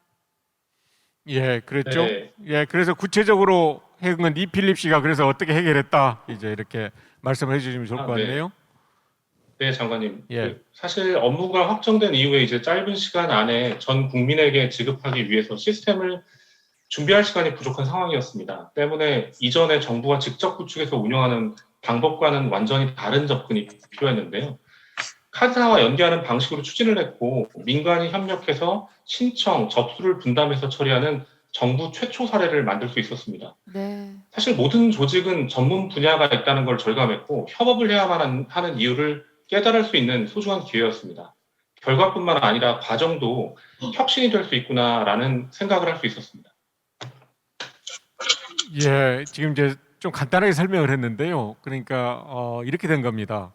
예, 그랬죠. 네. 예, 그래서 구체적으로 해온 건 이필립 씨가 그래서 어떻게 해결했다 이제 이렇게 말씀을 해주시면 좋을 것 네. 같네요. 네, 장관님. 예. 사실 업무가 확정된 이후에 이제 짧은 시간 안에 전 국민에게 지급하기 위해서 시스템을 준비할 시간이 부족한 상황이었습니다. 때문에 이전에 정부가 직접 구축해서 운영하는 방법과는 완전히 다른 접근이 필요했는데요. 카드사와 연계하는 방식으로 추진을 했고 민간이 협력해서 신청, 접수를 분담해서 처리하는 정부 최초 사례를 만들 수 있었습니다. 네. 사실 모든 조직은 전문 분야가 있다는 걸 절감했고 협업을 해야만 하는 이유를 깨달을 수 있는 소중한 기회였습니다. 결과뿐만 아니라 과정도 혁신이 될 수 있구나라는 생각을 할 수 있었습니다. 예, 지금 이제 좀 간단하게 설명을 했는데요. 그러니까 이렇게 된 겁니다.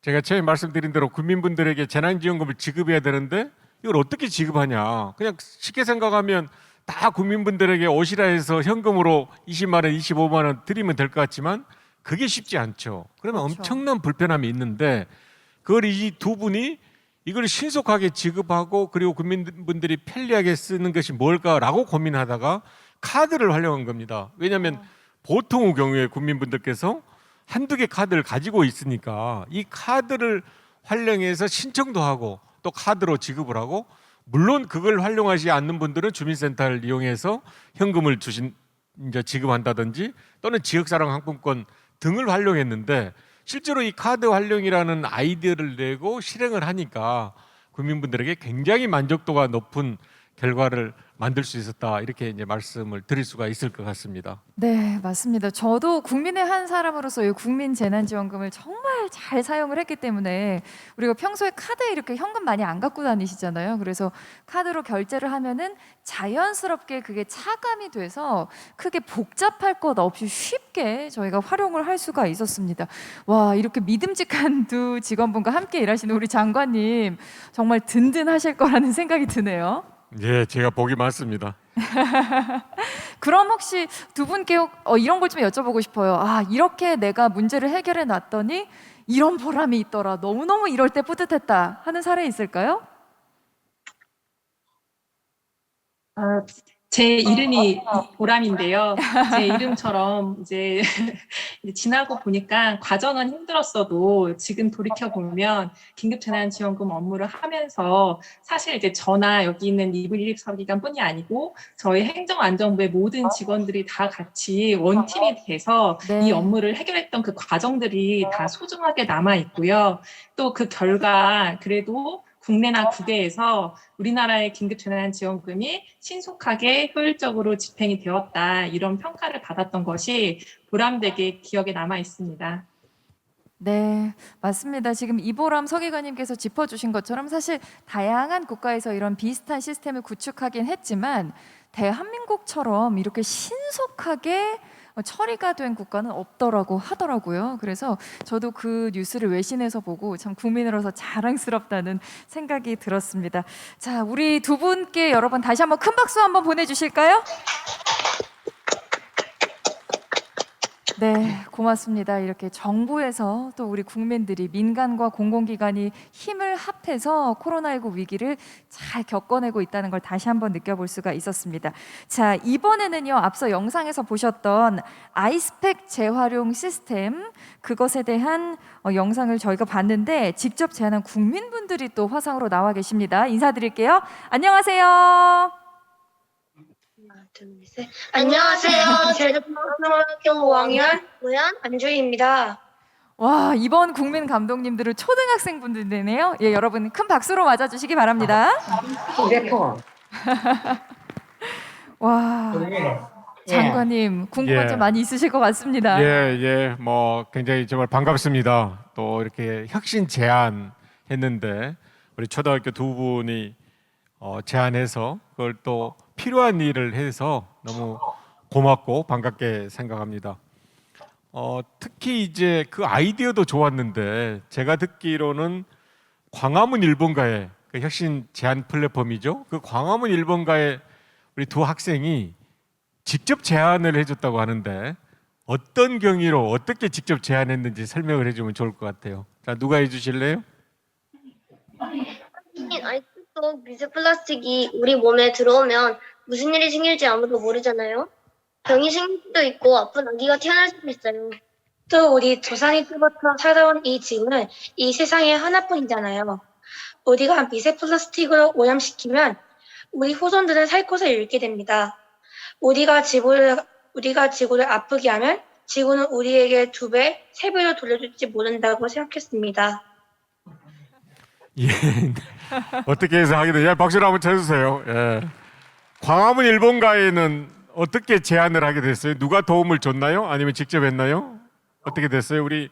제가 처음에 말씀드린 대로 국민분들에게 재난지원금을 지급해야 되는데 이걸 어떻게 지급하냐. 그냥 쉽게 생각하면 다 국민분들에게 오시라 해서 현금으로 20만 원, 25만 원 드리면 될 것 같지만 그게 쉽지 않죠. 그러면 그렇죠. 엄청난 불편함이 있는데 그걸 이 두 분이 이걸 신속하게 지급하고 그리고 국민분들이 편리하게 쓰는 것이 뭘까라고 고민하다가 카드를 활용한 겁니다. 왜냐하면 보통의 경우에 국민분들께서 한두 개 카드를 가지고 있으니까 이 카드를 활용해서 신청도 하고 또 카드로 지급을 하고 물론 그걸 활용하지 않는 분들은 주민센터를 이용해서 현금을 이제 지급한다든지 또는 지역사랑 상품권 등을 활용했는데 실제로 이 카드 활용이라는 아이디어를 내고 실행을 하니까 국민분들에게 굉장히 만족도가 높은 결과를 만들 수 있었다 이렇게 이제 말씀을 드릴 수가 있을 것 같습니다. 네, 맞습니다. 저도 국민의 한 사람으로서 이 국민 재난지원금을 정말 잘 사용을 했기 때문에 우리가 평소에 카드에 이렇게 현금 많이 안 갖고 다니시잖아요. 그래서 카드로 결제를 하면은 자연스럽게 그게 차감이 돼서 크게 복잡할 것 없이 쉽게 저희가 활용을 할 수가 있었습니다. 와, 이렇게 믿음직한 두 직원분과 함께 일하시는 우리 장관님 정말 든든하실 거라는 생각이 드네요. 예, 제가 복이 많습니다. 그럼 혹시 두 분께 이런 걸 좀 여쭤보고 싶어요. 아, 이렇게 내가 문제를 해결해 놨더니 이런 보람이 있더라. 너무너무 이럴 때 뿌듯했다 하는 사례 있을까요? 제 이름이 보람인데요. 제 이름처럼 이제 지나고 보니까 과정은 힘들었어도 지금 돌이켜 보면 긴급재난지원금 업무를 하면서 사실 이제 저나 여기 있는 이불립 서기관뿐이 아니고 저희 행정안전부의 모든 직원들이 다 같이 원팀이 돼서 네. 이 업무를 해결했던 그 과정들이 다 소중하게 남아 있고요. 또 그 결과 그래도 국내나 국외에서 우리나라의 긴급재난지원금이 신속하게 효율적으로 집행이 되었다 이런 평가를 받았던 것이 보람되게 기억에 남아 있습니다. 네, 맞습니다. 지금 이보람 서기관님께서 짚어주신 것처럼 사실 다양한 국가에서 이런 비슷한 시스템을 구축하긴 했지만 대한민국처럼 이렇게 신속하게 처리가 된 국가는 없더라고 하더라고요. 그래서 저도 그 뉴스를 외신에서 보고 참 국민으로서 자랑스럽다는 생각이 들었습니다. 자, 우리 두 분께 여러분 다시 한번 큰 박수 한번 보내주실까요? 네, 고맙습니다. 이렇게 정부에서 또 우리 국민들이 민간과 공공기관이 힘을 합해서 코로나19 위기를 잘 겪어내고 있다는 걸 다시 한번 느껴볼 수가 있었습니다. 자, 이번에는요, 앞서 영상에서 보셨던 아이스팩 재활용 시스템 그것에 대한 영상을 저희가 봤는데 직접 제안한 국민분들이 또 화상으로 나와 계십니다. 인사드릴게요. 안녕하세요. 안녕하세요. 제주고등학교 5학년 고현 안주희입니다. 와, 이번 국민 감독님들은 초등학생분들이네요. 예, 여러분 큰 박수로 맞아주시기 바랍니다. 와, 장관님 궁금한 점 많이 있으실 것 같습니다. 예, 뭐 굉장히 정말 반갑습니다. 또 이렇게 혁신 제안했는데 우리 초등학교 두 분이 제안해서 그걸 또 필요한 일을 해서 너무 고맙고 반갑게 생각합니다. 특히 이제 그 아이디어도 좋았는데 제가 듣기로는 광화문 1번가에 그 혁신 제안 플랫폼이죠. 그 광화문 1번가에 우리 두 학생이 직접 제안을 해줬다고 하는데 어떤 경위로 어떻게 직접 제안했는지 설명을 해주면 좋을 것 같아요. 자, 누가 해주실래요? 아직도 미세 플라스틱이 우리 몸에 들어오면 무슨 일이 생길지 아무도 모르잖아요. 병이 생길 수도 있고 아픈 아기가 태어날 수도 있어요. 또 우리 조상이 때부터 살아온 이 짐은 이 세상에 하나뿐이잖아요. 우리가 미세 플라스틱으로 오염시키면 우리 후손들은 살 곳을 잃게 됩니다. 우리가 지구를 아프게 하면 지구는 우리에게 2배, 3배로 돌려줄지 모른다고 생각했습니다. 예. 어떻게 해서 하게 되냐? 박수를 한번 쳐주세요. 예. 광화문 1번가에는 어떻게 제안을 하게 됐어요? 누가 도움을 줬나요? 아니면 직접 했나요? 어떻게 됐어요? 우리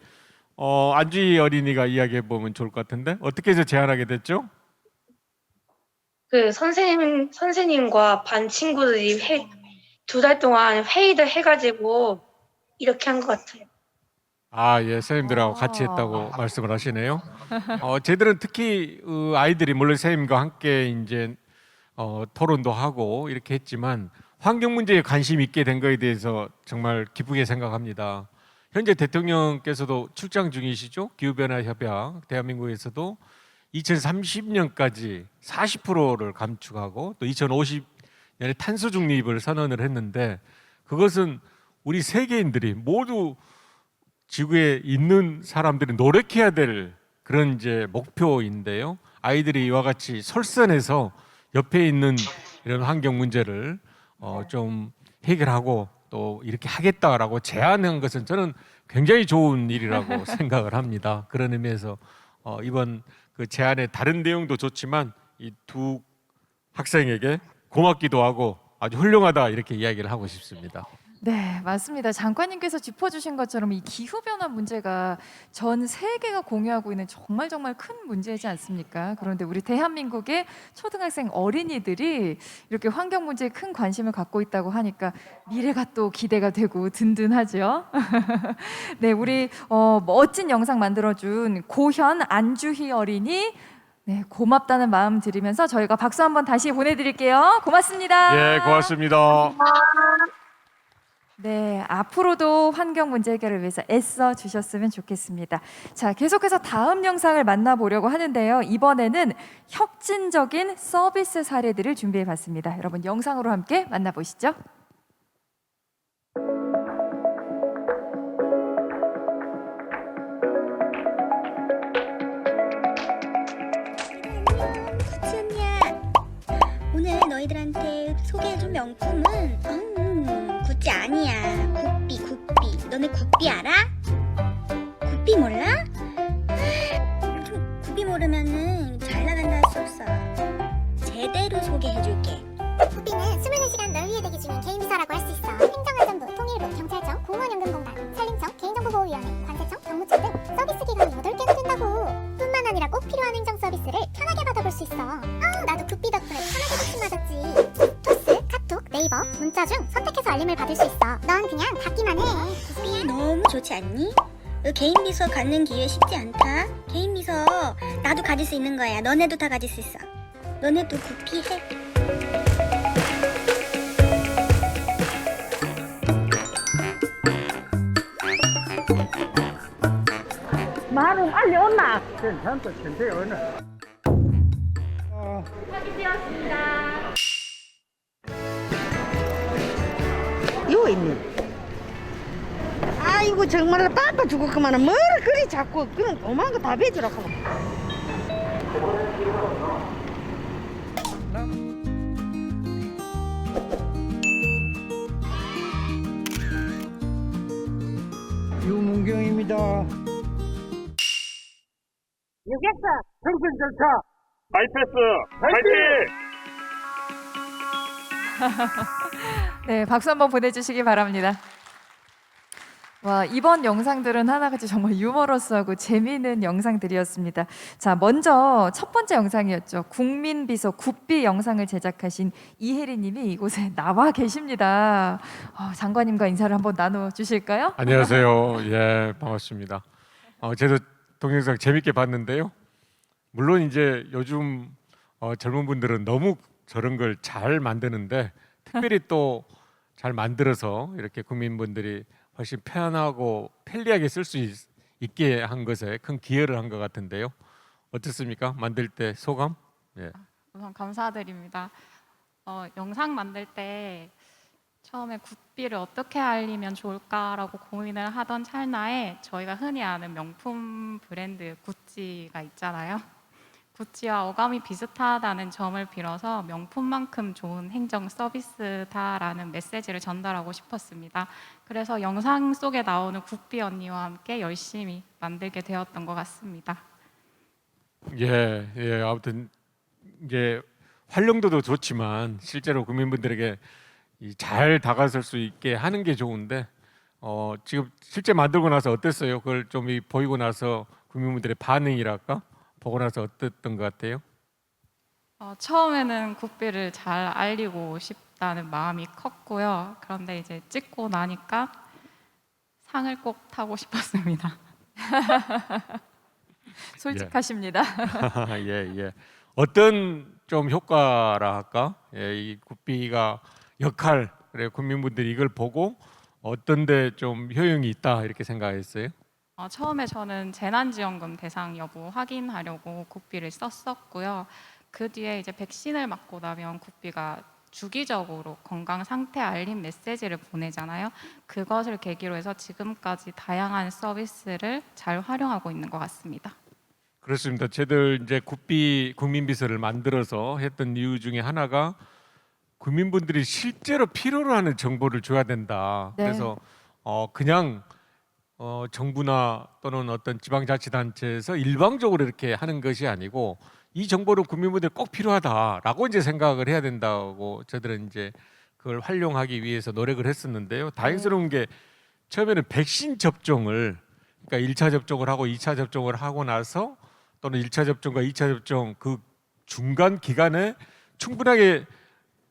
안주희 어린이가 이야기해 보면 좋을 것 같은데 어떻게 해서 제안하게 됐죠? 그 선생님과 반 친구들이 2달 동안 회의를 해가지고 이렇게 한 것 같아요. 아, 예, 선생님들하고 같이 했다고 말씀을 하시네요. 저희들은 특히 아이들이 물론 선생님과 함께 이제 토론도 하고 이렇게 했지만 환경 문제에 관심 있게 된 거에 대해서 정말 기쁘게 생각합니다. 현재 대통령께서도 출장 중이시죠? 기후변화 협약 대한민국에서도 2030년까지 40%를 감축하고 또 2050년에 탄소 중립을 선언을 했는데 그것은 우리 세계인들이 모두 지구에 있는 사람들이 노력해야 될 그런 이제 목표인데요. 아이들이 이와 같이 솔선해서 옆에 있는 이런 환경 문제를 좀 해결하고 또 이렇게 하겠다라고 제안한 것은 저는 굉장히 좋은 일이라고 생각을 합니다. 그런 의미에서 이번 그 제안의 다른 내용도 좋지만 이 두 학생에게 고맙기도 하고 아주 훌륭하다 이렇게 이야기를 하고 싶습니다. 네, 맞습니다. 장관님께서 짚어주신 것처럼 이 기후변화 문제가 전 세계가 공유하고 있는 정말 큰 문제이지 않습니까? 그런데 우리 대한민국의 초등학생 어린이들이 이렇게 환경 문제에 큰 관심을 갖고 있다고 하니까 미래가 또 기대가 되고 든든하죠. 네, 우리 멋진 영상 만들어준 고현 안주희 어린이 네, 고맙다는 마음 드리면서 저희가 박수 한번 다시 보내드릴게요. 고맙습니다. 예, 고맙습니다. 네, 앞으로도 환경 문제 해결을 위해서 애써 주셨으면 좋겠습니다. 자, 계속해서 다음 영상을 만나보려고 하는데요. 이번에는 혁신적인 서비스 사례들을 준비해봤습니다. 여러분 영상으로 함께 만나보시죠. 오늘 너희들한테 소개해줄 명품은 구찌 아니야. 구삐. 너네 구삐 알아? 구삐 몰라? 요즘 구삐 모르면은 잘 나간다 할 수 없어. 제대로 소개해줄게. 구삐는 24시간 널 위해 대기 중인 개인비서라고 할 수 있어. 행정안전부, 통일부, 경찰청, 공무원연금공단, 산림청, 개인정보보호위원회, 관세청, 경무청 등 서비스 기관이 8개나 된다고. 뿐만 아니라 꼭 필요한 행정 서비스를 편하게 받아볼 수 있어. 나도 구삐 덕분에 편하게 백신 맞았지. 토스, 카톡, 네이버, 문자 중 선택해서 알림을 받을 수 있어. 넌 그냥 받기만 해. 구삐 너무 좋지 않니? 너 개인비서 갖는 기회 쉽지 않다. 개인비서 나도 가질 수 있는 거야. 너네도 다 가질 수 있어. 너네도 구삐 해. 말은 알려온나? 괜찮다, 괜찮아, 오늘. 확인되었습니다. 요 있네. 아이고 정말로 바빠 죽었구만. 뭘 그리 자꾸 그냥 오만 거 다 배주라고. 유문경입니다. 유격서 정신절차 마이패스 파이팅! 네, 박수 한번 보내주시기 바랍니다. 와, 이번 영상들은 하나같이 정말 유머러스하고 재미있는 영상들이었습니다. 자, 먼저 첫 번째 영상이었죠. 국민비서 굿비 영상을 제작하신 이혜리님이 이곳에 나와 계십니다. 장관님과 인사를 한번 나눠주실까요? 안녕하세요. 예, 반갑습니다. 저도 동영상 재밌게 봤는데요. 물론 이제 요즘 젊은 분들은 너무 저런 걸 잘 만드는데 특별히 또 잘 만들어서 이렇게 국민분들이 훨씬 편하고 편리하게 쓸 수 있게 한 것에 큰 기여를 한 것 같은데요. 어떻습니까? 만들 때 소감? 예. 우선 감사드립니다. 영상 만들 때 처음에 굿비를 어떻게 알리면 좋을까라고 고민을 하던 찰나에 저희가 흔히 아는 명품 브랜드 구찌가 있잖아요. 구찌와 어감이 비슷하다는 점을 빌어서 명품만큼 좋은 행정 서비스다라는 메시지를 전달하고 싶었습니다. 그래서 영상 속에 나오는 굿비 언니와 함께 열심히 만들게 되었던 것 같습니다. 예, 아무튼 이제 활용도도 좋지만 실제로 국민분들에게 잘 다가설 수 있게 하는 게 좋은데 지금 실제 만들고 나서 어땠어요? 그걸 좀 보이고 나서 국민분들의 반응이랄까? 보고 나서 어땠던 것 같아요? 처음에는 굿비를 잘 알리고 싶다는 마음이 컸고요. 그런데 이제 찍고 나니까 상을 꼭 타고 싶었습니다. 솔직하십니다. 예. 어떤 좀 효과라 할까? 예, 이 굿비가 역할, 그래 국민분들이 이걸 보고 어떤데 좀 효용이 있다 이렇게 생각했어요? 처음에 저는 재난지원금 대상 여부 확인하려고 굿비를 썼었고요. 그 뒤에 이제 백신을 맞고 나면 굿비가 주기적으로 건강 상태 알림 메시지를 보내잖아요. 그것을 계기로 해서 지금까지 다양한 서비스를 잘 활용하고 있는 것 같습니다. 그렇습니다. 저들 이제 굿비 국민비서를 만들어서 했던 이유 중에 하나가 국민분들이 실제로 필요로 하는 정보를 줘야 된다. 네. 그래서 그냥 정부나 또는 어떤 지방자치단체에서 일방적으로 이렇게 하는 것이 아니고 이 정보를 국민분들 꼭 필요하다라고 이제 생각을 해야 된다고 저들은 이제 그걸 활용하기 위해서 노력을 했었는데요. 다행스러운 게 처음에는 백신 접종을 그러니까 1차 접종을 하고 2차 접종을 하고 나서 또는 1차 접종과 2차 접종 그 중간 기간에 충분하게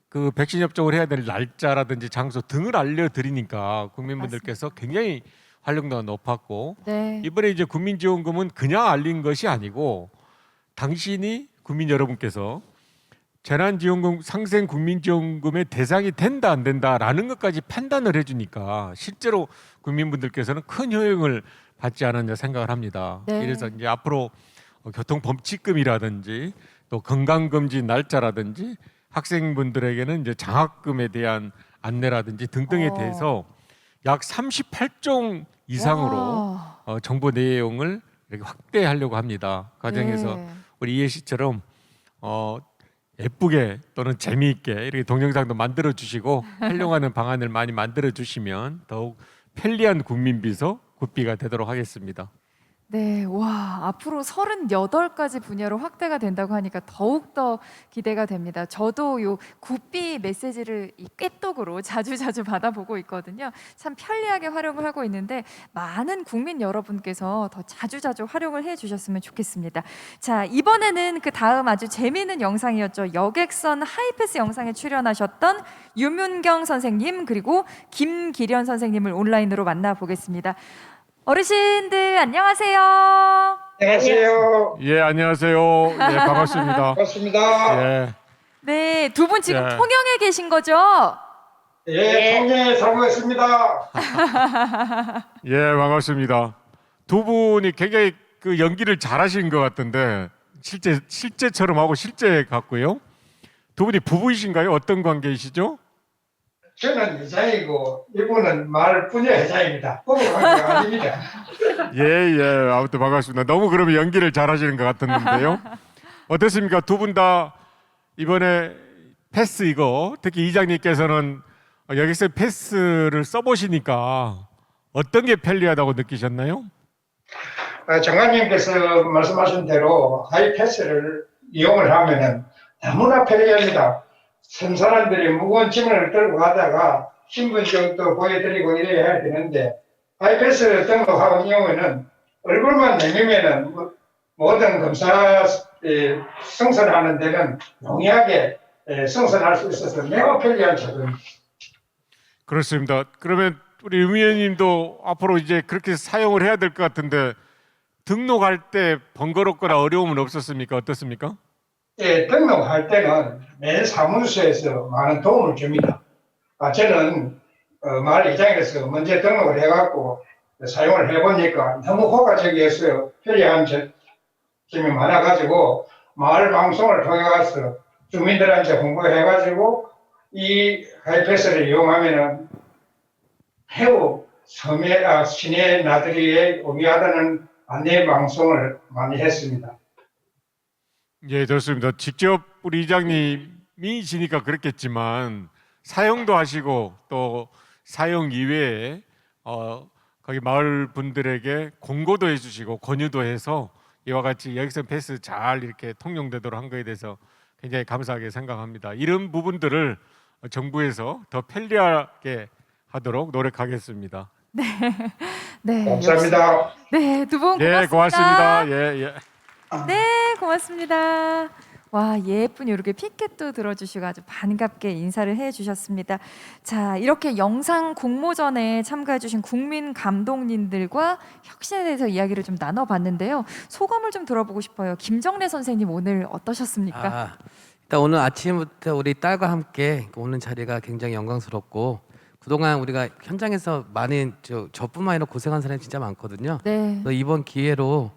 그 백신 접종을 해야 될 날짜라든지 장소 등을 알려드리니까 국민분들께서 굉장히 활용도가 높았고 네. 이번에 이제 국민지원금은 그냥 알린 것이 아니고 당신이 국민 여러분께서 재난지원금 상생 국민지원금의 대상이 된다 안 된다라는 것까지 판단을 해주니까 실제로 국민분들께서는 큰 효용을 받지 않았냐 생각을 합니다. 네. 그래서 이제 앞으로 교통범칙금이라든지 또 건강검진 날짜라든지 학생분들에게는 이제 장학금에 대한 안내라든지 등등에 대해서 약 38종 이상으로 정보 내용을 이렇게 확대하려고 합니다. 과정에서 네. 우리 이해 씨처럼 예쁘게 또는 재미있게 이렇게 동영상도 만들어 주시고 활용하는 방안을 많이 만들어 주시면 더욱 편리한 국민비서 굿비가 되도록 하겠습니다. 네, 와, 앞으로 38가지 분야로 확대가 된다고 하니까 더욱더 기대가 됩니다. 저도 요 굿비 메시지를 이 꿰떡으로 자주 받아보고 있거든요. 참 편리하게 활용을 하고 있는데 많은 국민 여러분께서 더 자주 활용을 해주셨으면 좋겠습니다. 자, 이번에는 그 다음 아주 재미있는 영상이었죠. 여객선 하이패스 영상에 출연하셨던 유문경 선생님 그리고 김기련 선생님을 온라인으로 만나보겠습니다. 어르신들 안녕하세요. 안녕하세요. 예, 안녕하세요. 예, 반갑습니다. 반갑습니다. 예, 네, 두 분 지금 예. 통영에 계신 거죠? 예, 통영에 살고 있습니다. 예, 반갑습니다. 두 분이 굉장히 그 연기를 잘하신 것 같은데 실제처럼 하고 실제 같고요. 두 분이 부부이신가요? 어떤 관계이시죠? 저는 회장이고 이분은 말뿐이야 회장입니다. 부부 관계가 아닙니다. 예, 아무튼 반갑습니다. 너무 그러면 연기를 잘하시는 것 같았는데요. 어떻습니까? 두 분 다 이번에 패스 이거 특히 이장님께서는 여객선 패스를 써보시니까 어떤 게 편리하다고 느끼셨나요? 장관님께서 말씀하신 대로 하이패스를 이용을 하면은 너무나 편리합니다. 섬사람들이 무거운 짐을 들고 가다가 신분증도 보여드리고 이래야 해야 되는데 IPS 등록하는 경우에는 얼굴만 내밀면은 모든 검사 승선하는 데는 용이하게 승선할 수 있어서 매우 편리한 제도입니다. 그렇습니다. 그러면 우리 임 의원님도 앞으로 이제 그렇게 사용을 해야 될 것 같은데 등록할 때 번거롭거나 어려움은 없었습니까? 어떻습니까? 예, 등록할 때는 매 사무소에서 많은 도움을 줍니다. 저는 마을 이장에서 먼저 등록을 해갖고 사용을 해보니까 너무 효과적이었어요. 편리한 점이 많아가지고 마을 방송을 통해서 주민들한테 홍보해가지고 이 IPS를 이용하면은 매우 시내 나들이에 용이하다는 안내 방송을 많이 했습니다. 예, 좋습니다. 직접 우리 이장님이시니까 그렇겠지만 사용도 하시고 또 사용 이외에 거기 마을 분들에게 공고도 해주시고 권유도 해서 이와 같이 여객선 패스 잘 이렇게 통용되도록 한 거에 대해서 굉장히 감사하게 생각합니다. 이런 부분들을 정부에서 더 편리하게 하도록 노력하겠습니다. 네. 네. 감사합니다. 역시. 네, 두 분 고맙습니다. 예, 고맙습니다. 예. 네, 고맙습니다. 와, 예쁜 이렇게 피켓도 들어주시고 아주 반갑게 인사를 해주셨습니다. 자, 이렇게 영상 공모전에 참가해주신 국민 감독님들과 혁신에 대해서 이야기를 좀 나눠봤는데요. 소감을 좀 들어보고 싶어요. 김정래 선생님 오늘 어떠셨습니까? 일단 오늘 아침부터 우리 딸과 함께 오는 자리가 굉장히 영광스럽고 그동안 우리가 현장에서 많은 저뿐만 아니라 고생한 사람이 진짜 많거든요. 네. 그래서 이번 기회로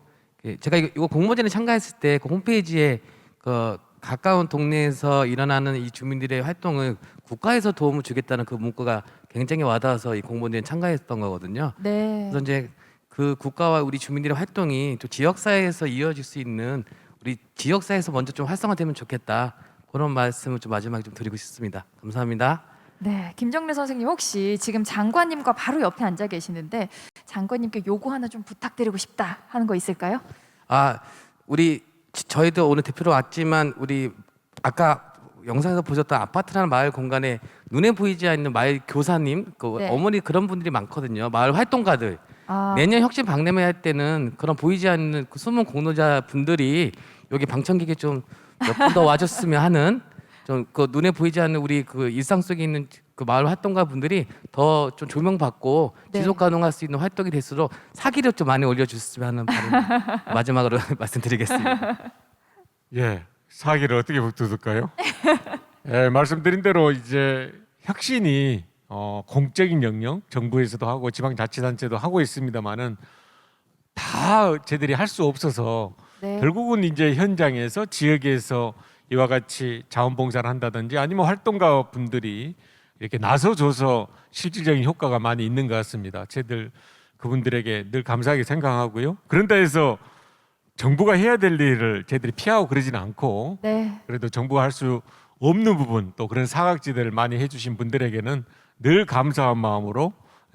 제가 이거 공모전에 참가했을 때 그 홈페이지에 그 가까운 동네에서 일어나는 이 주민들의 활동을 국가에서 도움을 주겠다는 그 문구가 굉장히 와닿아서 이 공모전에 참가했던 거거든요. 네. 그래서 이제 그 국가와 우리 주민들의 활동이 또 지역사회에서 이어질 수 있는 우리 지역사회에서 먼저 좀 활성화되면 좋겠다. 그런 말씀을 좀 마지막에 좀 드리고 싶습니다. 감사합니다. 네, 김정래 선생님 혹시 지금 장관님과 바로 옆에 앉아 계시는데 장관님께 요구 하나 좀 부탁드리고 싶다 하는 거 있을까요? 저희도 오늘 대표로 왔지만 우리 아까 영상에서 보셨던 아파트라는 마을 공간에 눈에 보이지 않는 마을 교사님, 네. 어머니 그런 분들이 많거든요. 마을 활동가들. 내년 혁신 박람회 할 때는 그런 보이지 않는 그 숨은 공로자 분들이 여기 방청객에 좀 몇 분 더 와줬으면 하는 좀 그 눈에 보이지 않는 우리 그 일상 속에 있는 그 마을 활동가 분들이 더 좀 조명받고 지속 가능할 수 있는 활동이 될수록 사기력 좀 많이 올려주셨으면 하는 바람 마지막으로 말씀드리겠습니다. 예, 사기를 어떻게 북돋을까요? 예, 말씀드린 대로 이제 혁신이 공적인 영역, 정부에서도 하고 지방자치단체도 하고 있습니다만은 다 저희들이 할 수 없어서 결국은 이제 현장에서 지역에서 이와 같이 자원봉사를 한다든지 아니면 활동가 분들이 이렇게 나서줘서 실질적인 효과가 많이 있는 것 같습니다. 저희들 그분들에게 늘 감사하게 생각하고요. 그런다 해서 정부가 해야 될 일을 저희들이 피하고 그러지는 않고 그래도 정부가 할 수 없는 부분 또 그런 사각지대를 많이 해주신 분들에게는 늘 감사한 마음으로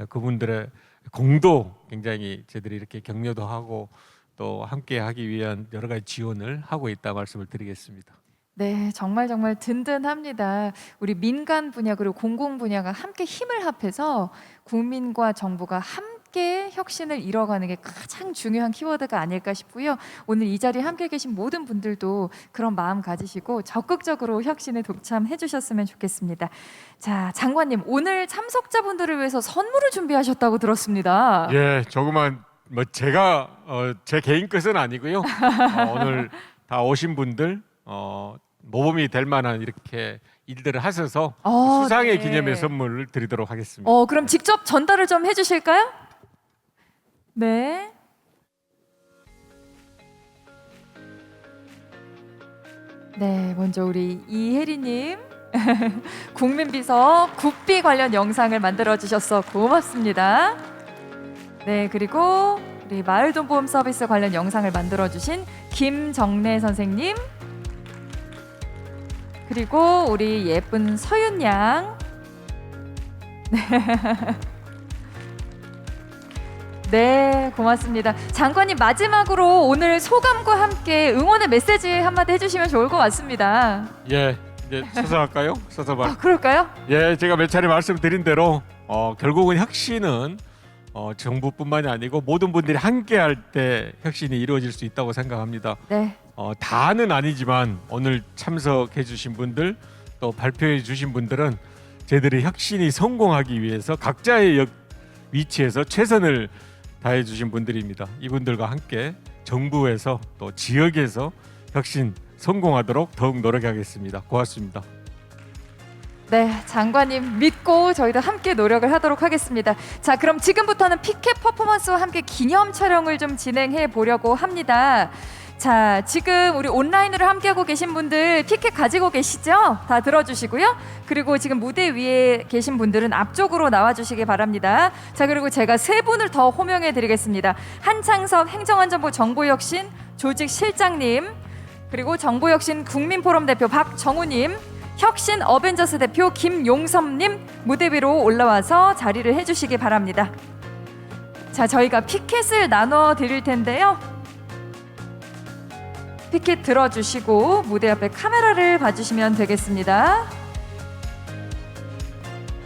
그분들의 공도 굉장히 저희들이 이렇게 격려도 하고 또 함께 하기 위한 여러 가지 지원을 하고 있다 말씀을 드리겠습니다. 네, 정말 든든합니다. 우리 민간 분야 그리고 공공 분야가 함께 힘을 합해서 국민과 정부가 함께 혁신을 이뤄가는 게 가장 중요한 키워드가 아닐까 싶고요. 오늘 이 자리에 함께 계신 모든 분들도 그런 마음 가지시고 적극적으로 혁신에 동참해 주셨으면 좋겠습니다. 자, 장관님 오늘 참석자분들을 위해서 선물을 준비하셨다고 들었습니다. 예, 조그만 제가 제 개인 것은 아니고요. 오늘 다 오신 분들 모범이 될 만한 이렇게 일들을 하셔서 수상의 기념의 선물을 드리도록 하겠습니다. 그럼 직접 전달을 좀 해주실까요? 네. 네, 먼저 우리 이혜리님 국민비서 굿비 관련 영상을 만들어 주셔서 고맙습니다. 네, 그리고 우리 마을돈보험 서비스 관련 영상을 만들어 주신 김정래 선생님, 그리고 우리 예쁜 서윤 양. 네, 고맙습니다. 장관님 마지막으로 오늘 소감과 함께 응원의 메시지 한마디 해주시면 좋을 것 같습니다. 예, 이제 서서 할까요? 서서 말. 그럴까요? 예, 제가 몇 차례 말씀드린 대로 결국은 혁신은 정부뿐만이 아니고 모든 분들이 함께할 때 혁신이 이루어질 수 있다고 생각합니다. 네. 다는 아니지만 오늘 참석해 주신 분들 또 발표해 주신 분들은 저희들이 혁신이 성공하기 위해서 각자의 위치에서 최선을 다해 주신 분들입니다. 이분들과 함께 정부에서 또 지역에서 혁신 성공하도록 더욱 노력하겠습니다. 고맙습니다. 네, 장관님 믿고 저희도 함께 노력을 하도록 하겠습니다. 자, 그럼 지금부터는 피켓 퍼포먼스와 함께 기념 촬영을 좀 진행해 보려고 합니다. 자, 지금 우리 온라인으로 함께하고 계신 분들 피켓 가지고 계시죠? 다 들어주시고요. 그리고 지금 무대 위에 계신 분들은 앞쪽으로 나와주시기 바랍니다. 자, 그리고 제가 세 분을 더 호명해 드리겠습니다. 한창섭 행정안전부 정보혁신 조직실장님, 그리고 정보혁신 국민포럼 대표 박정우님, 혁신 어벤져스 대표 김용섭님 무대 위로 올라와서 자리를 해주시기 바랍니다. 자, 저희가 피켓을 나눠 드릴 텐데요. 피켓 들어주시고 무대 앞에 카메라를 봐주시면 되겠습니다.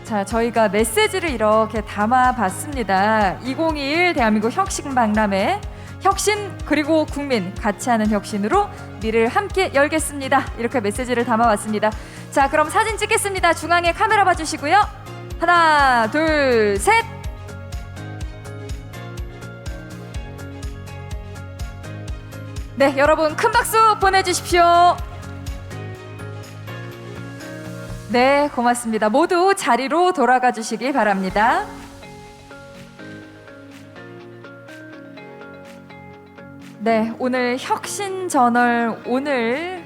자, 저희가 메시지를 이렇게 담아봤습니다. 2021 대한민국 혁신박람회, 혁신 그리고 국민 같이 하는 혁신으로 미래를 함께 열겠습니다. 이렇게 메시지를 담아왔습니다. 자, 그럼 사진 찍겠습니다. 중앙에 카메라 봐주시고요. 하나, 둘, 셋. 네, 여러분 큰 박수 보내주십시오. 네, 고맙습니다. 모두 자리로 돌아가 주시기 바랍니다. 네, 오늘 혁신저널 오늘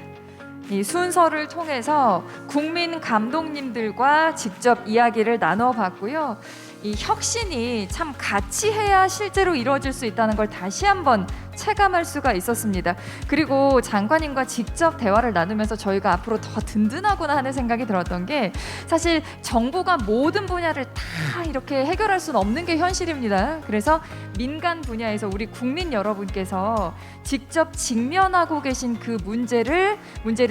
이 순서를 통해서 국민 감독님들과 직접 이야기를 나눠봤고요. 이 혁신이 참 같이 해야 실제로 이루어질 수 있다는 걸 다시 한번 체감할 수가 있었습니다. 그리고 장관님과 직접 대화를 나누면서 저희가 앞으로 더 든든하구나 하는 생각이 들었던 게, 사실 정부가 모든 분야를 다 이렇게 해결할 수는 없는 게 현실입니다. 그래서 민간 분야에서 우리 국민 여러분께서 직접 직면하고 계신 그 문제를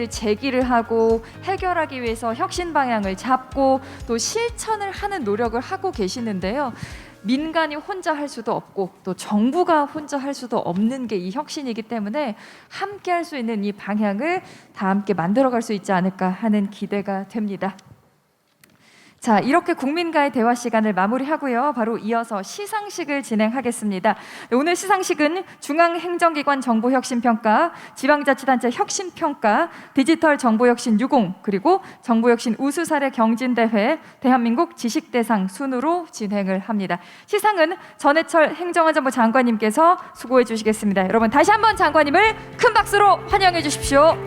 제기를 하고 해결하기 위해서 혁신 방향을 잡고 또 실천을 하는 노력을 하고 계시는데요. 민간이 혼자 할 수도 없고 또 정부가 혼자 할 수도 없는 게 이 혁신이기 때문에 함께 할 수 있는 이 방향을 다 함께 만들어갈 수 있지 않을까 하는 기대가 됩니다. 자, 이렇게 국민과의 대화 시간을 마무리하고요. 바로 이어서 시상식을 진행하겠습니다. 오늘 시상식은 중앙행정기관 정보혁신평가, 지방자치단체 혁신평가, 디지털 정보혁신 유공, 그리고 정보혁신 우수사례 경진대회, 대한민국 지식대상 순으로 진행을 합니다. 시상은 전해철 행정안전부 장관님께서 수고해 주시겠습니다. 여러분 다시 한번 장관님을 큰 박수로 환영해 주십시오.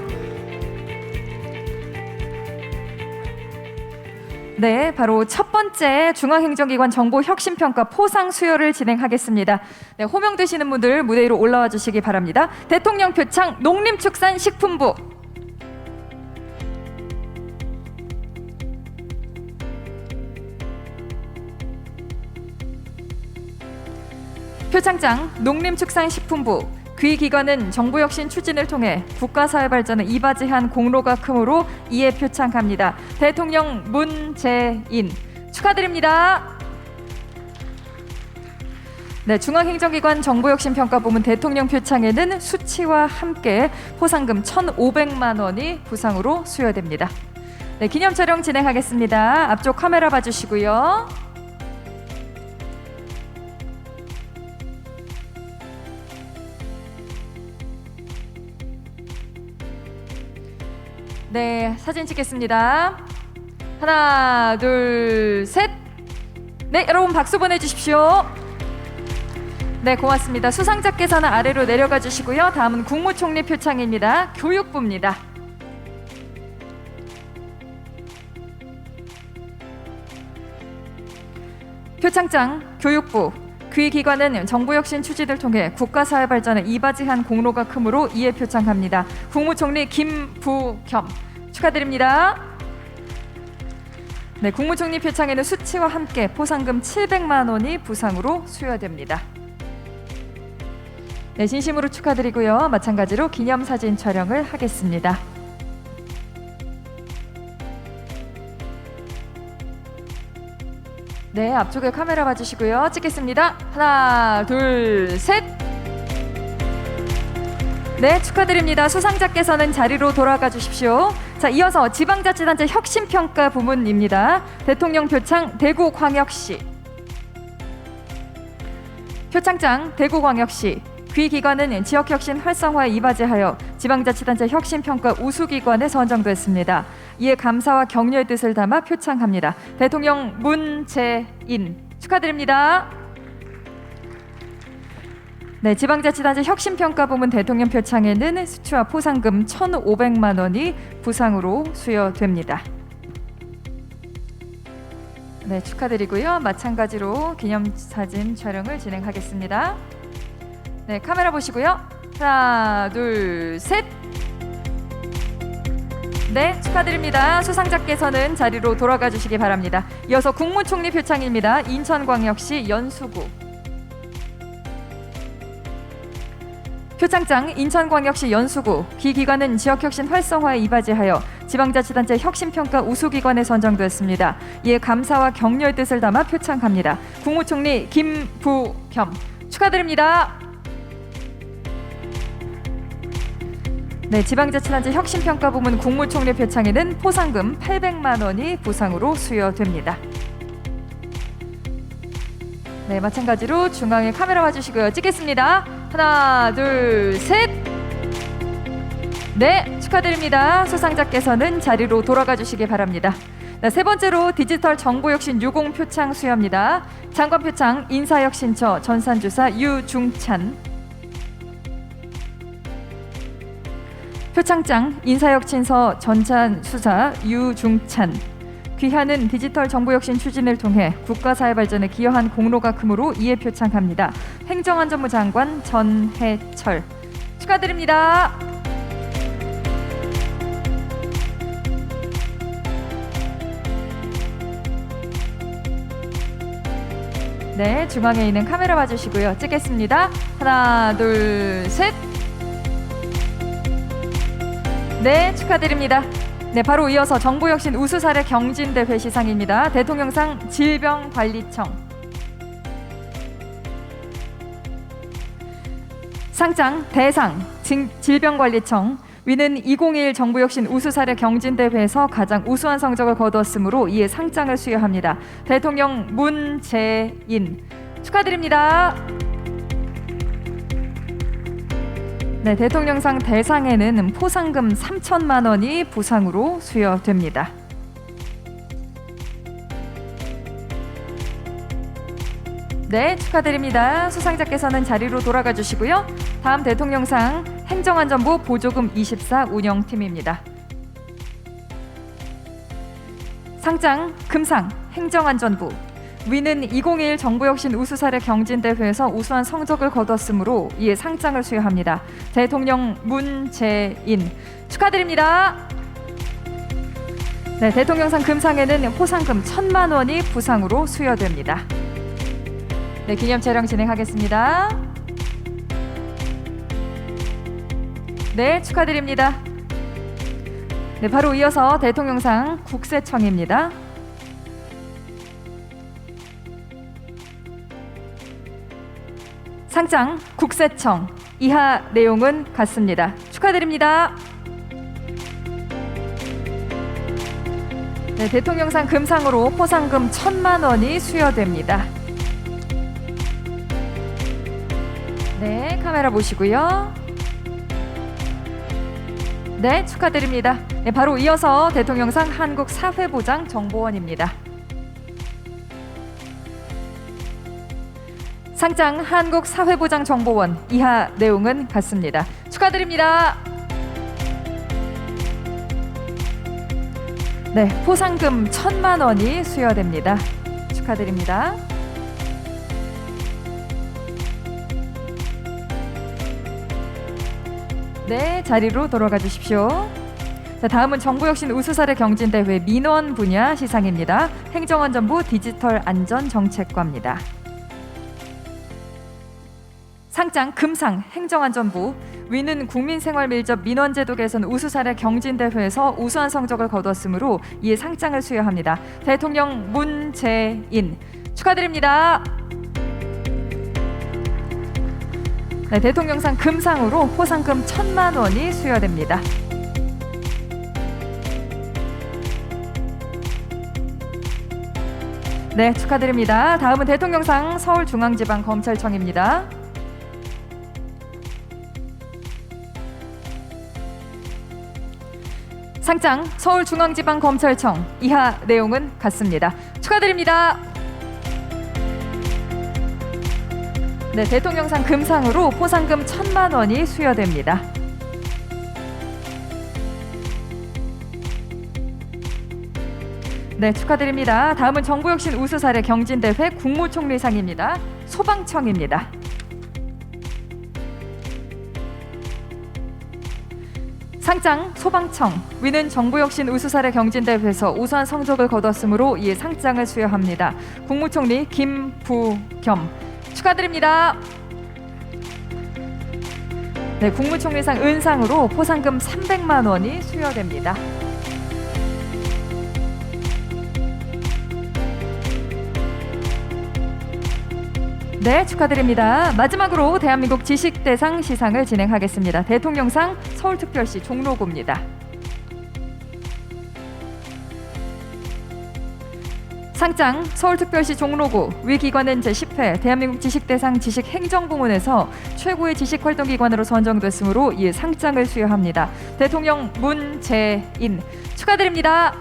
네, 바로 첫 번째 중앙행정기관 정보혁신평가 포상 수여를 진행하겠습니다. 네, 호명되시는 분들 무대 위로 올라와 주시기 바랍니다. 대통령 표창 농림축산식품부, 표창장 농림축산식품부, 귀기관은 정부혁신 추진을 통해 국가사회 발전을 이바지한 공로가 크므로 이에 표창합니다. 대통령 문재인 축하드립니다. 네, 중앙행정기관 정보혁신평가부문 대통령 표창에는 수치와 함께 포상금 1,500만 원이 부상으로 수여됩니다. 네, 기념 촬영 진행하겠습니다. 앞쪽 카메라 봐주시고요. 네, 사진 찍겠습니다. 하나, 둘, 셋. 네, 여러분 박수 보내주십시오. 네, 고맙습니다. 수상자께서는 아래로 내려가 주시고요. 다음은 국무총리 표창입니다. 교육부입니다. 표창장 교육부, 귀기관은 정부혁신 추진을 통해 국가사회 발전에 이바지한 공로가 크므로 이에 표창합니다. 국무총리 김부겸 축하드립니다. 네, 국무총리 표창에는 수치와 함께 포상금 700만 원이 부상으로 수여됩니다. 네, 진심으로 축하드리고요. 마찬가지로 기념사진 촬영을 하겠습니다. 네, 앞쪽에 카메라 봐주시고요. 찍겠습니다. 하나, 둘, 셋. 네, 축하드립니다. 수상자께서는 자리로 돌아가 주십시오. 자, 이어서 지방자치단체 혁신평가 부문입니다. 대통령 표창 대구광역시. 표창장 대구광역시. 귀 기관은 지역혁신 활성화에 이바지하여 지방자치단체 혁신평가 우수기관에 선정됐습니다. 이에 감사와 격려의 뜻을 담아 표창합니다. 대통령 문재인 축하드립니다. 네, 지방자치단체 혁신평가 부문 대통령 표창에는 수취와 포상금 1,500만 원이 부상으로 수여됩니다. 네, 축하드리고요. 마찬가지로 기념사진 촬영을 진행하겠습니다. 네, 카메라 보시고요. 하나, 둘, 셋. 네, 축하드립니다. 수상자께서는 자리로 돌아가 주시기 바랍니다. 이어서 국무총리 표창입니다. 인천광역시 연수구. 표창장 인천광역시 연수구. 기 기관은 지역혁신 활성화에 이바지하여 지방자치단체 혁신평가 우수기관에 선정되었습니다. 이에 감사와 격려의 뜻을 담아 표창합니다. 국무총리 김부겸 축하드립니다. 네, 지방자치단체 혁신평가 부문 국무총리 표창에는 포상금 800만 원이 부상으로 수여됩니다. 네, 마찬가지로 중앙에 카메라 봐주시고요. 찍겠습니다. 하나, 둘, 셋. 네, 축하드립니다. 수상자께서는 자리로 돌아가 주시기 바랍니다. 네, 세 번째로 디지털 정보혁신 유공 표창 수여합니다. 장관 표창 인사혁신처 전산주사 유중찬. 표창장 인사혁신서 전산수사 유중찬. 귀하는 디지털 정보혁신 추진을 통해 국가사회 발전에 기여한 공로가 크므로 이에 표창합니다. 행정안전부 장관 전해철 축하드립니다. 네, 중앙에 있는 카메라 봐주시고요. 찍겠습니다. 하나, 둘, 셋. 네, 축하드립니다. 네, 바로 이어서 정보혁신 우수사례 경진대회 시상입니다. 대통령상 질병관리청. 상장 대상 질병관리청. 위는 2021 정보혁신 우수사례 경진대회에서 가장 우수한 성적을 거두었으므로 이에 상장을 수여합니다. 대통령 문재인 축하드립니다. 네, 대통령상 대상에는 포상금 3천만 원이 부상으로 수여됩니다. 네, 축하드립니다. 수상자께서는 자리로 돌아가 주시고요. 다음 대통령상 행정안전부 보조금 24 운영팀입니다. 상장 금상 행정안전부. 위는 2021 정보혁신 우수사례 경진대회에서 우수한 성적을 거뒀으므로 이에 상장을 수여합니다. 대통령 문재인 축하드립니다. 네, 대통령상 금상에는 포상금 1,000만 원이 부상으로 수여됩니다. 네, 기념 촬영 진행하겠습니다. 네, 축하드립니다. 네, 바로 이어서 대통령상 국세청입니다. 상장 국세청. 이하 내용은 같습니다. 축하드립니다. 네, 대통령상 금상으로 포상금 1,000만 원이 수여됩니다. 네, 카메라 보시고요. 네, 축하드립니다. 네, 바로 이어서 대통령상 한국사회보장 정보원입니다. 상장 한국사회보장정보원. 이하 내용은 같습니다. 축하드립니다. 네, 포상금 1,000만 원이 수여됩니다. 축하드립니다. 네, 자리로 돌아가 주십시오. 자, 다음은 정보혁신 우수사례 경진대회 민원 분야 시상입니다. 행정안전부 디지털 안전정책과입니다. 상장 금상 행정안전부, 위는 국민생활 밀접 민원제도 개선 우수사례 경진대회에서 우수한 성적을 거두었으므로 이에 상장을 수여합니다. 대통령 문재인 축하드립니다. 네, 대통령상 금상으로 포상금 1,000만 원이 수여됩니다. 네, 축하드립니다. 다음은 대통령상 서울중앙지방검찰청입니다. 상장 서울중앙지방검찰청, 이하 내용은 같습니다. 축하드립니다. 네, 대통령상 금상으로 포상금 1,000만 원이 수여됩니다. 네, 축하드립니다. 다음은 정부혁신 우수사례 경진대회 국무총리상입니다. 소방청입니다. 상장 소방청, 위는 정부혁신 우수사례 경진대회에서 우수한 성적을 거뒀으므로 이에 상장을 수여합니다. 국무총리 김부겸 축하드립니다. 네, 국무총리상 은상으로 포상금 300만 원이 수여됩니다. 네, 축하드립니다. 마지막으로 대한민국 지식대상 시상을 진행하겠습니다. 대통령상 서울특별시 종로구입니다. 상장 서울특별시 종로구, 위 기관은 제10회 대한민국 지식대상 지식행정부문에서 최고의 지식활동기관으로 선정됐으므로 이에 상장을 수여합니다. 대통령 문재인 축하드립니다.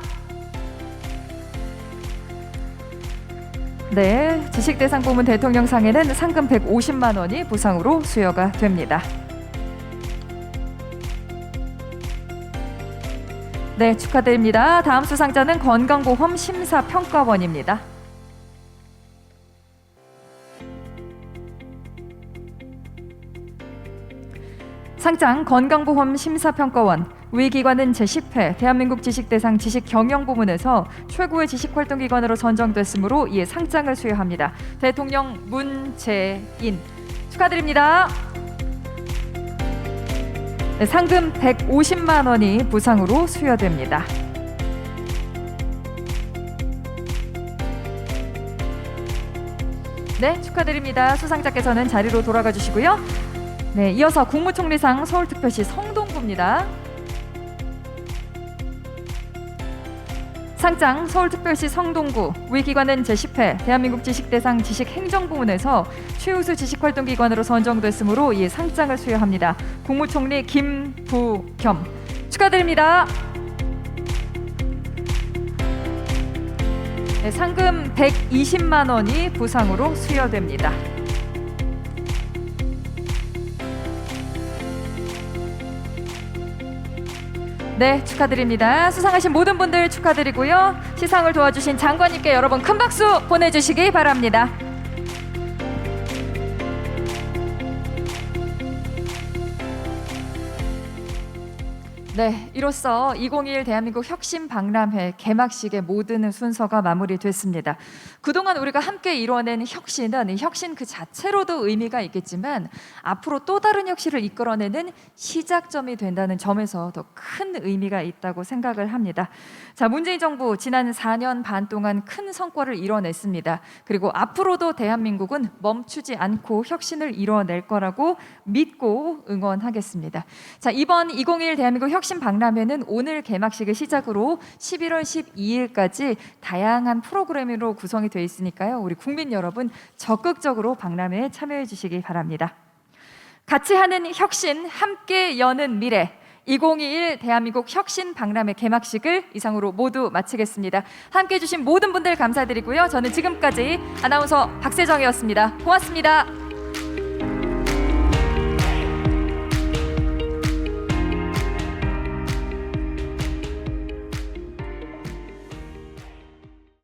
네, 지식대상 부문 대통령상에는 상금 150만 원이 부상으로 수여가 됩니다. 네, 축하드립니다. 다음 수상자는 건강보험 심사평가원입니다. 상장 건강보험 심사평가원, 위 기관은 제10회 대한민국 지식대상 지식경영부문에서 최고의 지식활동기관으로 선정됐으므로 이에 상장을 수여합니다. 대통령 문재인 축하드립니다. 네, 상금 150만 원이 부상으로 수여됩니다. 네, 축하드립니다. 수상자께서는 자리로 돌아가 주시고요. 네, 이어서 국무총리상 서울특별시 성동구입니다. 상장 서울특별시 성동구, 위 기관은 제10회 대한민국 지식대상 지식행정부문에서 최우수 지식활동기관으로 선정됐으므로 이에 상장을 수여합니다. 국무총리 김부겸 축하드립니다. 네, 상금 120만 원이 부상으로 수여됩니다. 네, 축하드립니다. 수상하신 모든 분들 축하드리고요. 시상을 도와주신 장관님께 여러분 큰 박수 보내주시기 바랍니다. 네, 이로써 2021 대한민국 혁신박람회 개막식의 모든 순서가 마무리됐습니다. 그동안 우리가 함께 이뤄낸 혁신은 이 혁신 그 자체로도 의미가 있겠지만 앞으로 또 다른 혁신을 이끌어내는 시작점이 된다는 점에서 더 큰 의미가 있다고 생각을 합니다. 자, 문재인 정부 지난 4년 반 동안 큰 성과를 이뤄냈습니다. 그리고 앞으로도 대한민국은 멈추지 않고 혁신을 이뤄낼 거라고 믿고 응원하겠습니다. 자, 이번 2021 대한민국 혁신 박람회는 오늘 개막식을 시작으로 11월 12일까지 다양한 프로그램으로 구성이 되어 있으니까요. 우리 국민 여러분 적극적으로 박람회에 참여해 주시기 바랍니다. 같이 하는 혁신, 함께 여는 미래. 2021 대한민국 혁신 박람회 개막식을 이상으로 모두 마치겠습니다. 함께해 주신 모든 분들 감사드리고요. 저는 지금까지 아나운서 박세정이었습니다. 고맙습니다.